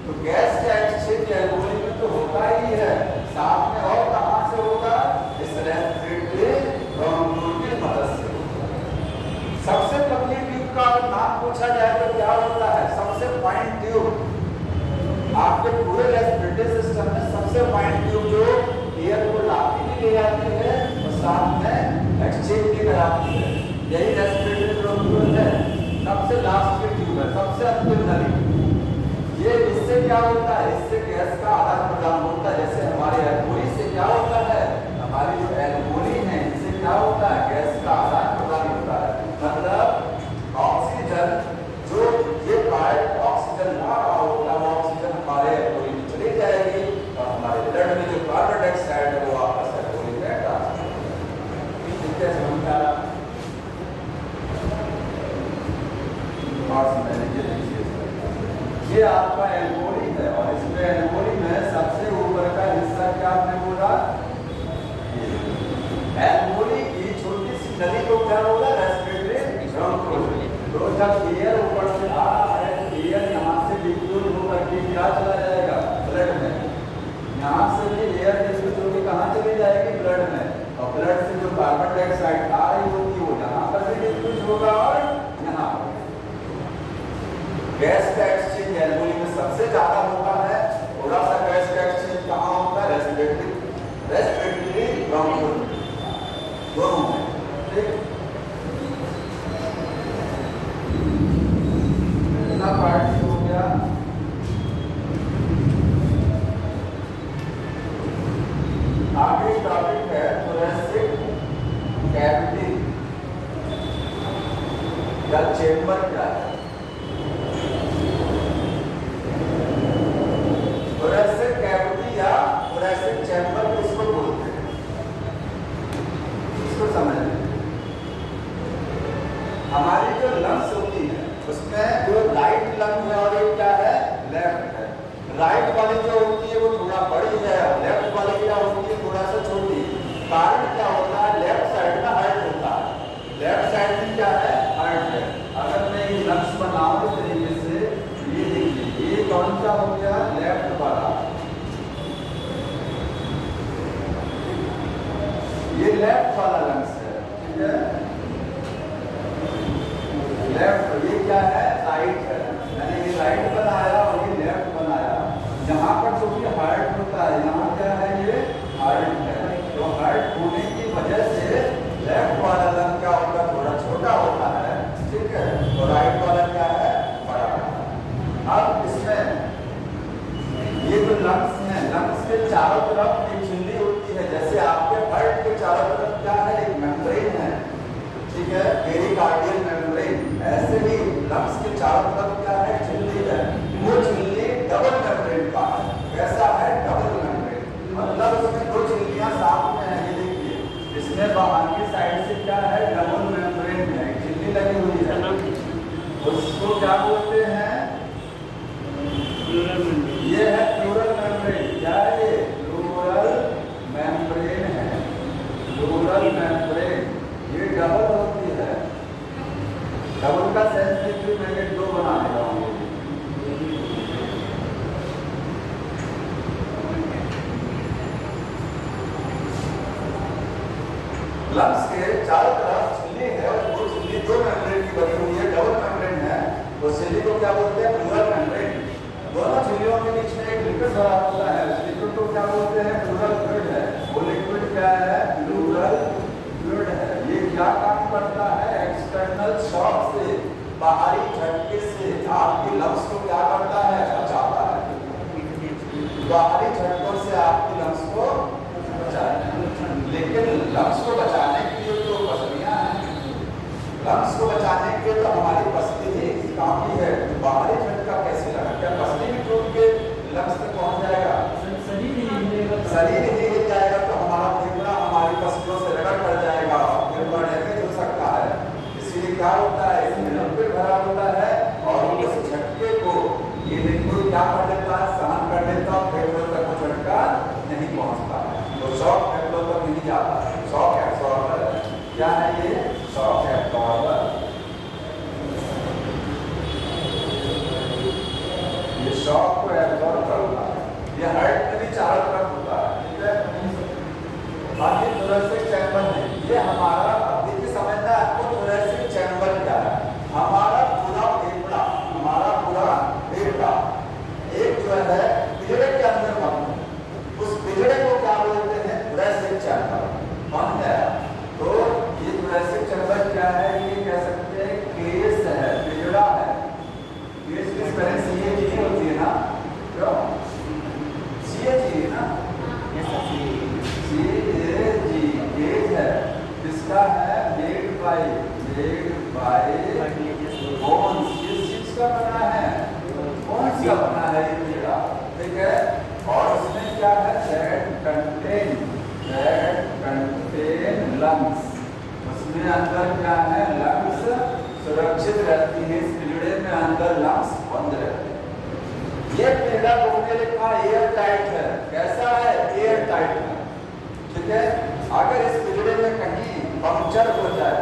तो गैस का एक्सचेंज एल्वोली में तो होता ही है, साथ में और कहां से होगा, इस रेस्पिरेटरी ब्रोंकियोल की मदद से। सबसे पतली ट्यूब का नाम पूछा जाए तो क्या होता है, सबसे फाइन ट्यूब। आपके पूरे रेस्पिरेटरी सिस्टम में सबसे फाइन ट्यूब जो एयर को लाती भी ले जाती है और साथ में एक्सचेंज भी कराती है, यही रेस्पिरेटरी ब्रोंकियोल है। सबसे लास्ट की ट्यूब है, सबसे अंतिम नली। ये इससे क्या होता है, इससे गैस का आदान प्रदान होता है। जैसे हमारे एल्वोली से क्या होता है, हमारी जो एल्वोली है इससे क्या होता है, गैस का आदान प्रदान होता है। मतलब ऑक्सीजन, जो ये पार्ट ऑक्सीजन ला रहा होगा, वो ऑक्सीजन हमारे एल्वोली में चली जाएगी और हमारे ब्लड में जो कार्बन डाइऑक्साइड है वो वापस एल्वोली में ट्रांसफर होगा। ठीक है, समझ आ रहा है? ये आपका एल्वोली है और इसमें एल्वोली में सबसे ऊपर का हिस्सा क्या आपने बोला, एल्वोली की छोटी सी नली को क्या बोला, रेस्पिरेटरी ब्रोंकियोल। तो जब एयर ऊपर से आ रहा है, एयर यहाँ से डिफ्यूज होकर के क्या चला जाएगा, ब्लड में। यहाँ से भी एयर डिफ्यूज होकर कहाँ चली जाएगी, ब्लड में, और ब्लड से जो कार्बन डाइऑक्साइड आ रही होगी वो यहाँ पर भी डिफ्यूज होगा और यहाँ पर। गैस का एक्सचेंज एल्वोली में सबसे ज्यादा होता है, थोड़ा सा गैस का एक्सचेंज कहाँ होता है, रेस्पिरेटरी ब्रोंकियोल दोनों में। ठीक, इतना पार्ट हो गया। आगे टॉपिक है थोरेसिक कैविटी या चेंबर क्या है। थोरेसिक कैविटी या थोरेसिक चैम्बर किसको बोलते हैं, इसको समझ लें। हमारी जो लंग्स होती है उसमें जो राइट लंग है और एक क्या है, लेफ्ट है। राइट वाली जो होती है वो थोड़ा बड़ी है और लेफ्ट वाली क्या होती है, थोड़ा सा छोटी। कारण क्या होता है, लेफ्ट साइड में हार्ट होता है, लेफ्ट साइड में क्या है, हार्ट है। अगर मैं ये लंग्स बनाऊं इस तरीके से, ये देखिए ये कौन सा हो गया, लेफ्ट वाला, ये लेफ्ट वाला लंग्स है, ठीक है। लेफ्ट, ये क्या है, राइट है, मैंने ये राइट बनाया और ये लेफ्ट बनाया। यहाँ पर जो भी हार्ट होता है, यहाँ क्या है, ये हार्ट है। तो हार्ट होने की वजह से लेफ्ट वाला लंग क्या होता है, थोड़ा छोटा होता है, ठीक है, और राइट वाला क्या है, बड़ा। अब इसमें ये जो लंग्स हैं, लंग्स के चारों तरफ एक झिल्ली होती है, जैसे आपके हार्ट के चारों तरफ क्या है, एक मेम्ब्रेन है, ठीक है, पेरिकार्डियल मेम्ब्रेन। ऐसे ही लंग्स के चारों तरफ क्या है, झिल्ली है। वो झिल्ली डबल मेम्ब्रेन का है। कैसा है, डबल मेम्ब्रेन, मतलब इसमें बाहर की साइड से क्या है, डबल मेम्ब्रेन है, झिल्ली लगी हुई है, उसको क्या बोलते हैं, ये है प्लूरल मेम्ब्रेन। क्या है ये, प्लूरल मेम्ब्रेन है, प्लूरल मेम्ब्रेन। ये डबल होती है, डबल का सेंस देखिए, मैंने दो बना दिया हूँ। लंग्स के चारों तरफ झिल्ली है और वो झिल्ली दो मेम्ब्रेन की बनी हुई है, डबल मेम्ब्रेन है। उस झिल्ली को क्या बोलते हैं, प्लूरल मेम्ब्रेन। दोनों झिल्लियों के बीच में एक लिक्विड भरा होता है, उस लिक्विड को क्या बोलते हैं, प्लूरल फ्लूइड है। वो लिक्विड क्या है, प्लूरल फ्लूइड है। ये क्या काम करता है, एक्सटर्नल शॉक से, बाहरी झटके से आपकी लंग्स को क्या करता है, बचाता है। बाहरी झटकों से आपकी लंग्स को बचाता है। लेकिन लंग्स को बचाने के लिए तो पसलियां हैं, लंग्स को बचाने के लिए तो हमारी पसली ही काम की है। बाहरी झटका कैसे लगा, क्या पसली भी टूट के लंग्स तक पहुंच जाएगा, शरीर ही हिल जाएगा तो हमारा फेफड़ा हमारी पसलियों से रगड़ पड़ जाएगा, फेफड़ा डैमेज हो सकता है। इसीलिए क्या होता है, इसमें लिक्विड भरा होता है और उस झटके को ये लिक्विड क्या कर लेता है, सहन कर लेता है, फेफड़ों तक वो झटका नहीं पहुंचता है, तो शॉक फेफड़ों तक नहीं जाता है। शॉक एब्जॉर्बर क्या है ये, शॉक एब्जॉर्बर। ये शॉक को एब्जॉर्ब करता है। ये हार्ट में भी चारों तरफ होता है, ठीक है। बाकी थोरेसिक चैम्बर है, ये हमारा अब देखिए समझना है आपको, थोरेसिक चैम्बर क्या है। हमारा पूरा फेफड़ा, हमारा पूरा फेफड़ा एक जो है पिजड़े के अंदर बंद है, उस पिजड़े को क्या बोलते हैं, थोरेसिक चैम्बर बंद है। तो ये थोरेसिक चैम्बर क्या है, ये कह सकते हैं केस है, पिजड़ा है। केस किस तरह से ये चीज होती है ना, क्यों सीएजी ना, सीएजी केस है, इसका है मेड बाय बोन्स। किस चीज का बना है, बोन्स का बना है ये पिजड़ा, ठीक है। और उसमें क्या है, दैट कंटेन लंग्स, उसमें अंदर क्या है, लंग्स सुरक्षित रहती है, इस पिजड़े में अंदर लंग्स बंद रहते हैं। ये पिजड़ा बोलने लिखा एयर टाइट है, कैसा है, एयर टाइट है, ठीक है। अगर इस पिजड़े में कहीं पंक्चर हो जाए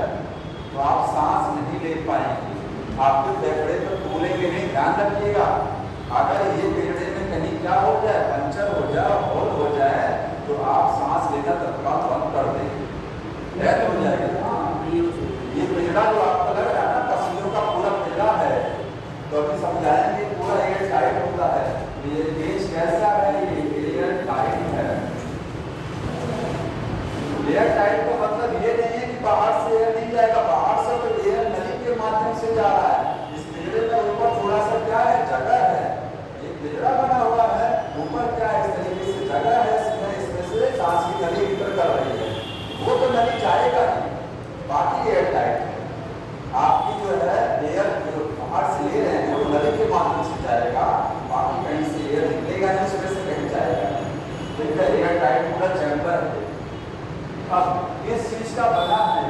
तो आप सांस नहीं ले पाएंगे, आपके फेफड़े तो फूलेंगे नहीं, ध्यान रखिएगा। अगर ये पिजड़े में कहीं क्या हो जाए, पंक्चर हो जाए, होल हो जाए, तो आप सांस लेना तत्काल बंद कर देंगे, डेथ हो जाएगी। ये पिजड़ा जो आपको लग रहा है ना, पसलियों का पूरा पिजड़ा है, तो अभी समझाएंगे पूरा एयर टाइट होता है। ये केस कैसा है, ये एयर टाइट है। एयर टाइट का मतलब ये नहीं है कि बाहर से एयर नहीं जाएगा, बाहर से तो एयर नली के माध्यम से जा रहा है। इस पिजड़े में ऊपर थोड़ा सा क्या है, जगह है, एक पिजड़ा बना हुआ है, ऊपर क्या है, इस तरीके से जगह है, इसमें से सांस की नली भीतर कर रही है, वो तो नली जाएगा नहीं, बाकी एयर टाइट है। आपकी जो है एयर जो बाहर से ले रहे हैं वो नली के माध्यम से जाएगा, बाकी कहीं से एयर निकलेगा नहीं, उसमें से कहीं जाएगा, ठीक है। एयर टाइट पूरा चैम्बर है। अब इस चीज का बना है,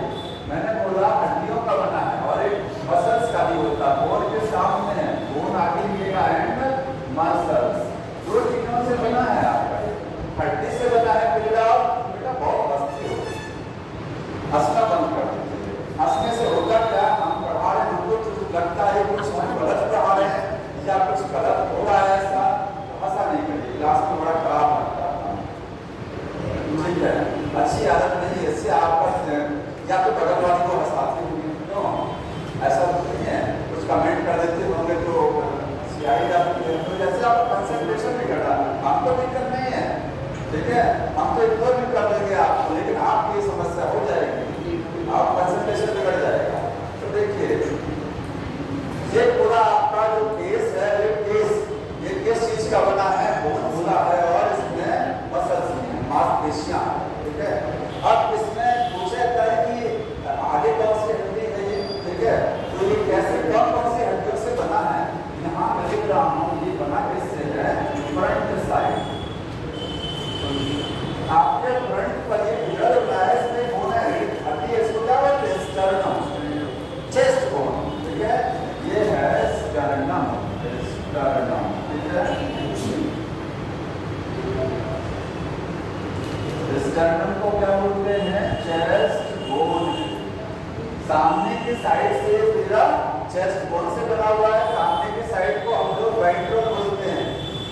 मैंने बोला हड्डियों का बना है और एक मसल्स का भी होता है, बोन के सामने है, बोन आगे मिलेगा एंड मसल्स, दो चीजों से बना है आपका। हड्डी से बना है पिजड़ा, बेटा बहुत मस्ती हो, हंसना बंद कर दीजिए। हंसने से होगा क्या, हम पढ़ा रहे हैं, हमको तो लगता है कुछ हम गलत पढ़ा रहे हैं या कुछ गलत हो रहा है, ऐसा तो हंसा नहीं करिए, क्लास में बड़ा खराब लगता है, ठीक है। अच्छी आदत नहीं है, इससे आपका या तो बगल वाले को हंसाते होंगे, क्यों ऐसा नहीं है, कुछ कमेंट कर देते होंगे तो जैसे आप कंसंट्रेशन नहीं कर रहा, हमको दिक्कत नहीं है, ठीक है, हम तो इग्नोर भी कर देंगे आपको, लेकिन आपकी समस्या हो जाएगी, आप कंसंट्रेशन बिगड़ जाएगा। तो देखिए ये पूरा आपका जो केस है, ये किस चीज का बना है, बोन भूला है और इसमें मसल्स हैं, मांसपेशियां, ठीक है। अब इसमें पूछा जाता है कि आगे कौन सी हड्डी है ये, ठीक है, तो ये कैसे कौन सी हड्डियों से बना है, यहाँ मैं लिख रहा हूँ, ये बना किससे है, फ्रंट साइड। आपके स्टर्नम, ठीक है। स्टर्नम को क्या बोलते हैं? Chest bone. सामने की साइड से पूरा चेस्ट बोन से बना हुआ है, सामने की साइड को हम लोग वेंट्रल बोलते हैं।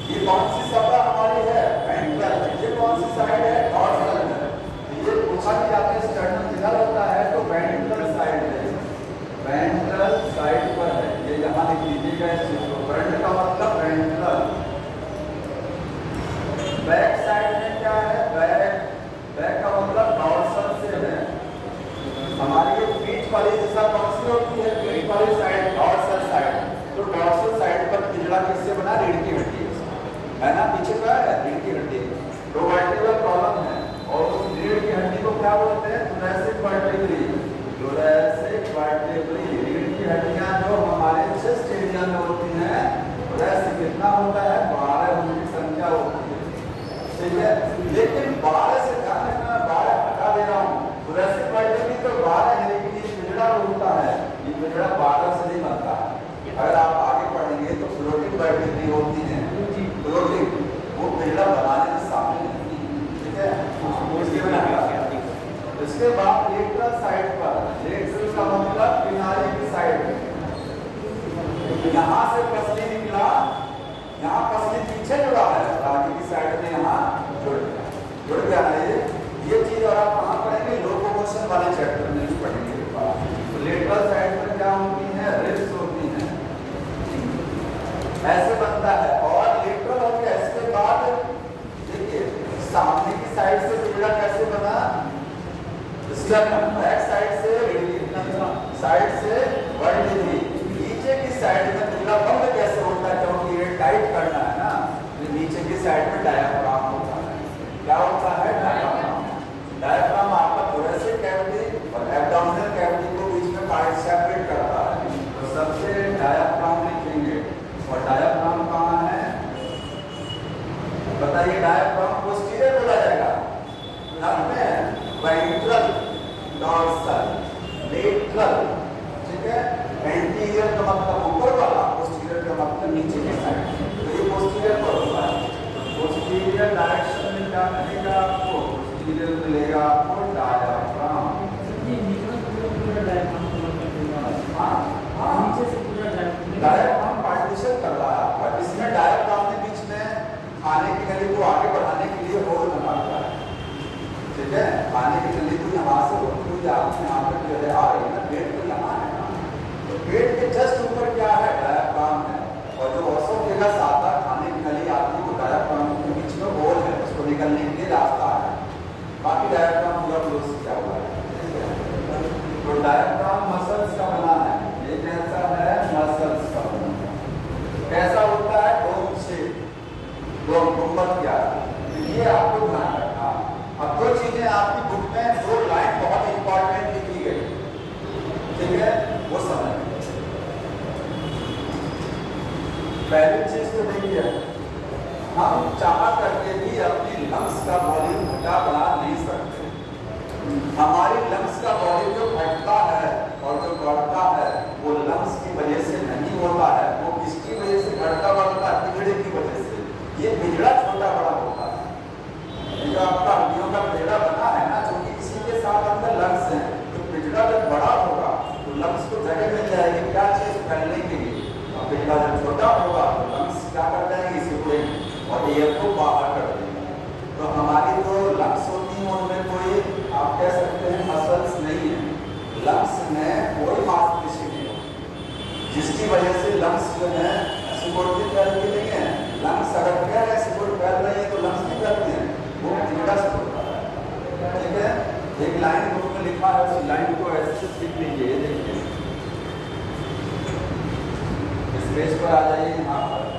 ये कौन सी सभा हमारी है? वेंट्रल। ये कौन सी साइड है? डॉर्सल है। ये पूछा कि आपके स्टर्नम किधर होता है, तो वेंट्रल साइड है, वेंट्रल साइड पर है। ये यहाँ लिख लीजिएगा इस चीज को। फ्रंट का मतलब वेंट्रल। बैक साइड में क्या है? बैक। बैक का मतलब डॉर्सल से है। हमारी ये पीठ वाली दिशा कौन सी होती है? पीठ वाली साइड, डॉर्सल साइड। तो डॉर्सल साइड पर पिछड़ा किससे बना? रीढ़ की हड्डी है ना। पीछे क्या है? रीढ़ की हड्डी। दो वर्टिब्रल कॉलम है और उस रीढ़ की हड्डी को क्या बोलते हैं? Thoracic vertebrae. Thoracic vertebrae. रीढ़ की हड्डियां जो हमारे चेस्ट एरिया में होती हैं, थोरैसिक कितना होता है? 12 उनकी संख्या होती है, ठीक है। लेकिन 12 से ध्यान रखना, 12 हटा दे रहा हूँ। थोरैसिक वर्टिब्री तो 12 है, लेकिन ये पिछड़ा होता है, ये पिछड़ा 12 से नहीं बनता है। अगर आप आगे पढ़ेंगे तो फ्लोटिंग वर्टिब्री होती है, फ्लोटिंग, वो पिछड़ा बनाने में शामिल नहीं, ठीक है। इसके बाद लेटरल साइड पर, लेटरल का मतलब किनारे की साइड। यहाँ से पसली निकला, यहाँ पसली पीछे जुड़ा है, आगे की साइड में यहाँ जुड़ गया है। ये चीज और आप कहाँ पढ़ेंगे? लोकोमोशन वाले चैप्टर में भी पढ़ेंगे। तो लेटरल साइड पर क्या होती है? रिब्स होती हैं, ऐसे बनता है। और लेटरल हो गया, इसके बाद देखिए सामने की साइड से पिछड़ा कैसे बना? स्टर्नम। बैक साइड से साइड से वर्टिब्री। नीचे की साइड में पिछड़ा बंद कैसे होता है? क्योंकि ये टाइट करना है ना, तो नीचे की साइड में डायाफ्राम होता है। क्या होता है? डायाफ्राम। डायाफ्राम आपका थोरैसिक कैविटी और एब्डोमिनल कैविटी को बीच में पार्ट सेपरेट करता है। तो सबसे डायाफ्राम लिखेंगे। और डायाफ्राम कहाँ है? बताइए। डायाफ्राम पोस्टीरियर बोला जाएगा, वेंट्रल, डॉर्सल, लेटरल, ठीक है। एंटीरियर का मतलब ऊपर वाला, पोस्टीरियर का मतलब नीचे की साइड। तो ये पोस्टीरियर पर होता है। पोस्टीरियर डायरेक्शन में क्या मिलेगा आपको? पोस्टीरियर मिलेगा आपको डायाफ्राम। डायाफ्राम पार्टीशन कर रहा है आपका। इसमें डायाफ्राम के बीच में खाने की नली को आगे बढ़ाने के लिए होल बनाता है, ठीक है। खाने की नली को यहाँ से होती हुई आपके यहाँ पर जो है आ रही है ना, पेट तो यहाँ है ना, तो पेट के जस्ट ऊपर क्या है? डायाफ्राम है। और जो ओसोफेगस आता है, खाने की नली आती है, तो डायाफ्राम के बीच में होल है, उसको निकलने के लिए रास्ता है। बाकी डायाफ्राम पूरा क्लोज किया हुआ है, ठीक है। तो डायाफ्राम मसल्स का बना है। ये कैसा है? मसल्स का बना है। कैसा होता है? डोम शेप, गुंबद क्या? ये आपको ध्यान रखना। अब दो चीजें आपकी बुक में, दो लाइन बहुत इंपॉर्टेंट लिखी गई, ठीक है, वो समझ। पहली चीज तो देखिए, हम चाह करके भी अपनी लंग्स का वॉल्यूम घटा बढ़ा नहीं सकते। हमारी लंग्स का वॉल्यूम जो घटता है और जो बढ़ता है, वो लंग्स की वजह से नहीं होता है, वो किसकी वजह से घटता बढ़ता है? पिछड़े की वजह से। ये पिछड़ा छोटा बड़ा होता है। जो आपका हड्डियों का पिछड़ा बना है ना, क्योंकि इसी के साथ अंदर लंग्स हैं, तो पिछड़ा जब बड़ा होगा तो लंग्स को जगह मिल जाएगी क्या चीज फैलने के लिए। और पिछड़ा जब छोटा होगा तो लंग्स क्या कर जाएंगे? इसे को और एयर को बाहर कर देंगे। तो हमारी जो लंग्स होती हैं उनमें कोई, आप कह सकते हैं, मसल्स नहीं है। लंग्स में कोई मांसपेशी नहीं होती, जिसकी वजह से लंग्स जो है सिकुड़ती फैलती नहीं है। लंग्स अगर कह रहे सिकुड़ फैल रही है तो लंग्स नहीं फैलती है, वो पिछड़ा से होता है, ठीक है। एक लाइन बुक में लिखा है, उस लाइन को ऐसे सीख लीजिए। देखिए इस पेज पर आ जाइए, यहाँ पर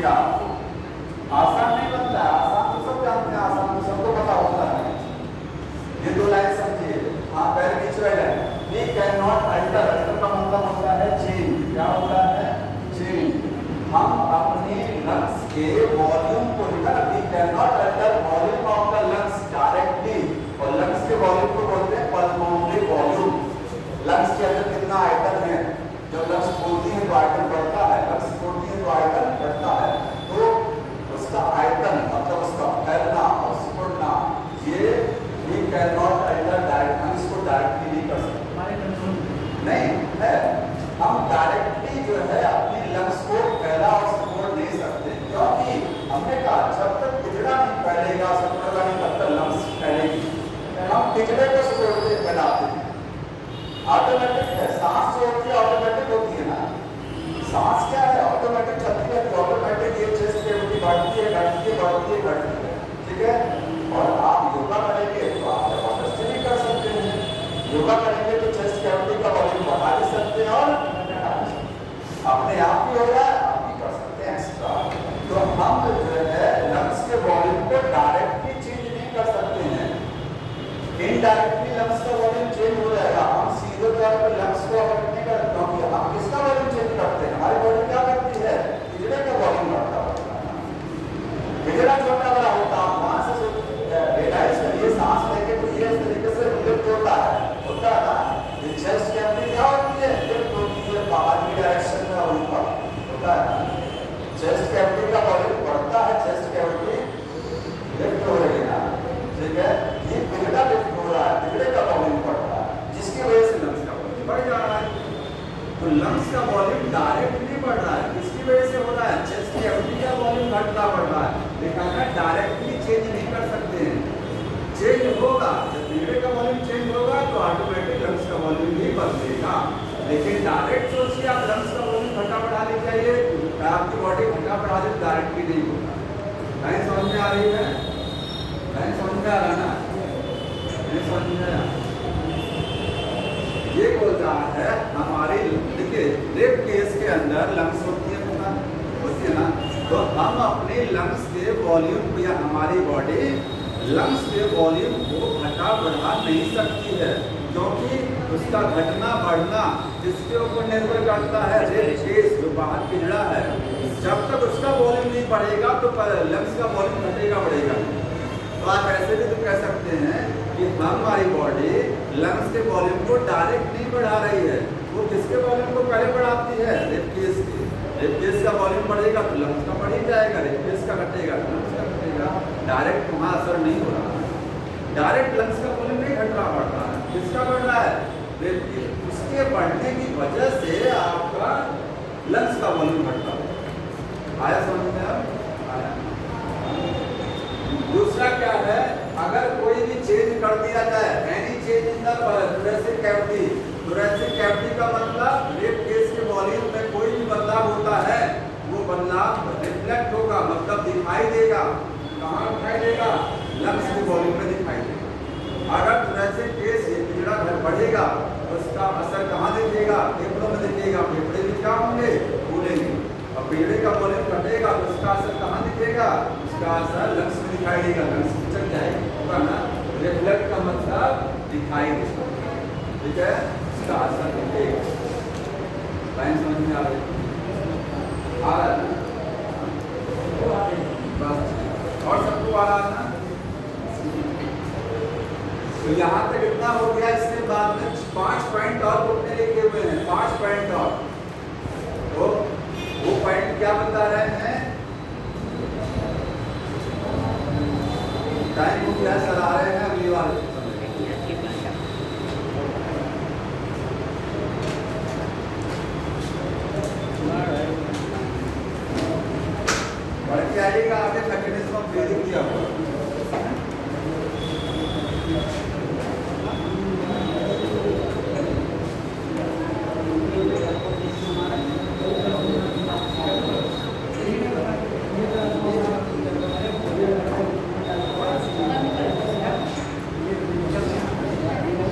दिखेगा आपको। आसान नहीं बनता है, आसान तो सब जानते हैं, आसान तो सबको पता होता है। ये दो लाइन समझिए। हाँ, पहले बीच में line, we can not alter, alter का मतलब होता है चेंज। क्या होता है? चेंज। हम अपने लंग्स के वॉल्यूम को लेकर, we can not alter volume of the lungs directly, और लंग्स के वॉल्यूम को बोलते हैं पल्मोनरी वॉल्यूम। लंग्स के अंदर कितना आयतन है, जब लंग्स खोलती है तो आयतन बढ़ता है, लंग्स खोलती है तो आयतन बढ़ता है। तो उसका आयतन मतलब उसका फैलना और सिकुड़ना, ये we can not alter direct, हम इसको डायरेक्टली नहीं कर सकते। हमारे कंट्रोल नहीं है, हम डायरेक्टली जो है अपनी लंग्स को फैला और सिकुड़ नहीं सकते, क्योंकि हमने कहा जब तक पिछड़ा नहीं फैलेगा, सिकुड़ेगा नहीं, तब तक लंग्स फैलेगी। हम पिछड़े को सिकुड़ते फैलाते हैं, ऑटोमेटिक है। सांस जो होती है ऑटोमेटिक होती है ना, सांस क्या है? ऑटोमेटिक चलती है, ऑटोमेटिक ये चेस्ट कैविटी बढ़ती है, घटती है, बढ़ती है, घटती है, ठीक है। और आप योगा करेंगे तो आप जबरदस्ती नहीं कर सकते हैं, योगा करेंगे तो चेस्ट कैविटी का वॉल्यूम बढ़ा भी सकते हैं और घटा भी सकते हैं, अपने आप भी हो रहा है, आप भी कर सकते हैं एक्स्ट्रा। तो हम जो है लंग्स के वॉल्यूम को डायरेक्टली चेंज नहीं कर सकते हैं, इनडायरेक्टली लंग्स का वॉल्यूम चेंज हो जाएगा। हम सीधे तौर पर लंग्स को अफेक्ट नहीं करते, क्योंकि हम किसका वॉल्यूम चेंज करते हैं? हमारी बॉडी क्या करती है? पिछड़े का वॉल्यूम बढ़ता है, पिछड़ा छोटा बड़ा होता है। वहां से रियलाइज करिए, सांस लेके तो ये इस तरीके से लिफ्ट होता है ना, ये चेस्ट कैविटी क्या होती है? लिफ्ट होती है बाहर की डायरेक्शन में और ऊपर होता है ना। चेस्ट कैविटी का वॉल्यूम बढ़ता है, चेस्ट कैविटी लिफ्ट हो रही है ना, ठीक है। ये पिछड़ा लिफ्ट हो रहा है, पिछड़े का वॉल्यूम बढ़ रहा है, जिसकी वजह से लंग्स का वॉल्यूम बढ़ जा रहा है। तो लंग्स का वॉल्यूम डायरेक्ट नहीं बढ़ रहा है, किसकी वजह से हो रहा है? चेस्ट कैविटी का वॉल्यूम घटता बढ़ रहा है। देखा है, डायरेक्टली चेंज नहीं कर सकते हैं, चेंज होगा जब पिछड़े का वॉल्यूम चेंज होगा तो ऑटोमेटिक लंग्स का वॉल्यूम भी बदलेगा। लेकिन डायरेक्ट सोचिए आप लंग्स का वॉल्यूम घटा बढ़ा ले जाइए, आपकी बॉडी घटा बढ़ा दे, डायरेक्टली नहीं होगा। कहीं समझ में आ रही है? कहीं समझ में आ रहा ना? नहीं समझ में आया? ये बोल रहा है हमारी, देखिए रेप केस के अंदर लंग्स होती है ना, तो हम अपने लंग्स के वॉल्यूम को, या हमारी बॉडी लंग्स के वॉल्यूम को घटा बढ़ा नहीं सकती है, क्योंकि उसका घटना बढ़ना जिसके ऊपर निर्भर करता है रेप केस जो बाहर पिछड़ा है। जब तक उसका वॉल्यूम नहीं बढ़ेगा तो लंग्स का वॉल्यूम घटेगा बढ़ेगा। तो आप ऐसे भी तो कह सकते हैं कि हमारी बॉडी लंग्स के वॉल्यूम को डायरेक्ट नहीं बढ़ा रही है, वो किसके वॉल्यूम को पहले बढ़ाती है? रेप केस के। रेप केस का वॉल्यूम बढ़ेगा तो लंग्स का बढ़ ही जाएगा, रेप केस का घटेगा तो लंग्स का घटेगा। डायरेक्ट वहाँ असर नहीं हो रहा है, डायरेक्ट लंग्स का वॉल्यूम नहीं घट रहा, बढ़ रहा है। किसका बढ़ रहा है? Rape case. उसके बढ़ने की वजह से आपका लंग्स का वॉल्यूम घटता है। आया समझ में? अब आया। दूसरा क्या है, अगर कोई भी चेंज कर दिया जाए, any change in the thoracic cavity, thoracic cavity का मतलब रेप केस के वॉल्यूम में कोई भी बदलाव होता है, वो बदलाव रिफ्लेक्ट होगा, मतलब दिखाई देगा। कहाँ दिखाई देगा? लंग्स के वॉल्यूम में दिखाई देगा। अगर थोरेसिक केस ये पिछड़ा बढ़ेगा तो उसका असर कहाँ दिखेगा? फेफड़ों में दिखेगा, फेफड़े भी क्या होंगे? फूलेंगे। और पिछड़े का वॉल्यूम घटेगा तो उसका असर कहाँ दिखेगा? उसका असर लंग्स में दिखाई देगा, लंग्स पिचक जाएगा ना। रिफ्लेक्ट का मतलब दिखाई देगा, ठीक है, उसका असर दिखेगा। लाइन समझ में आ रही है? आ रहा है बस, और सबको आ रहा है ना? तो यहाँ तक इतना हो गया। इसके बाद में 5 पॉइंट और अपने लिखे हुए हैं, 5 पॉइंट और। तो वो पॉइंट क्या बता रहे हैं? टाइम को क्या चला रहे हैं अगली बार बढ़ के आइएगा। आगे मैकेनिज्म ऑफ ब्रीदिंग किया हुआ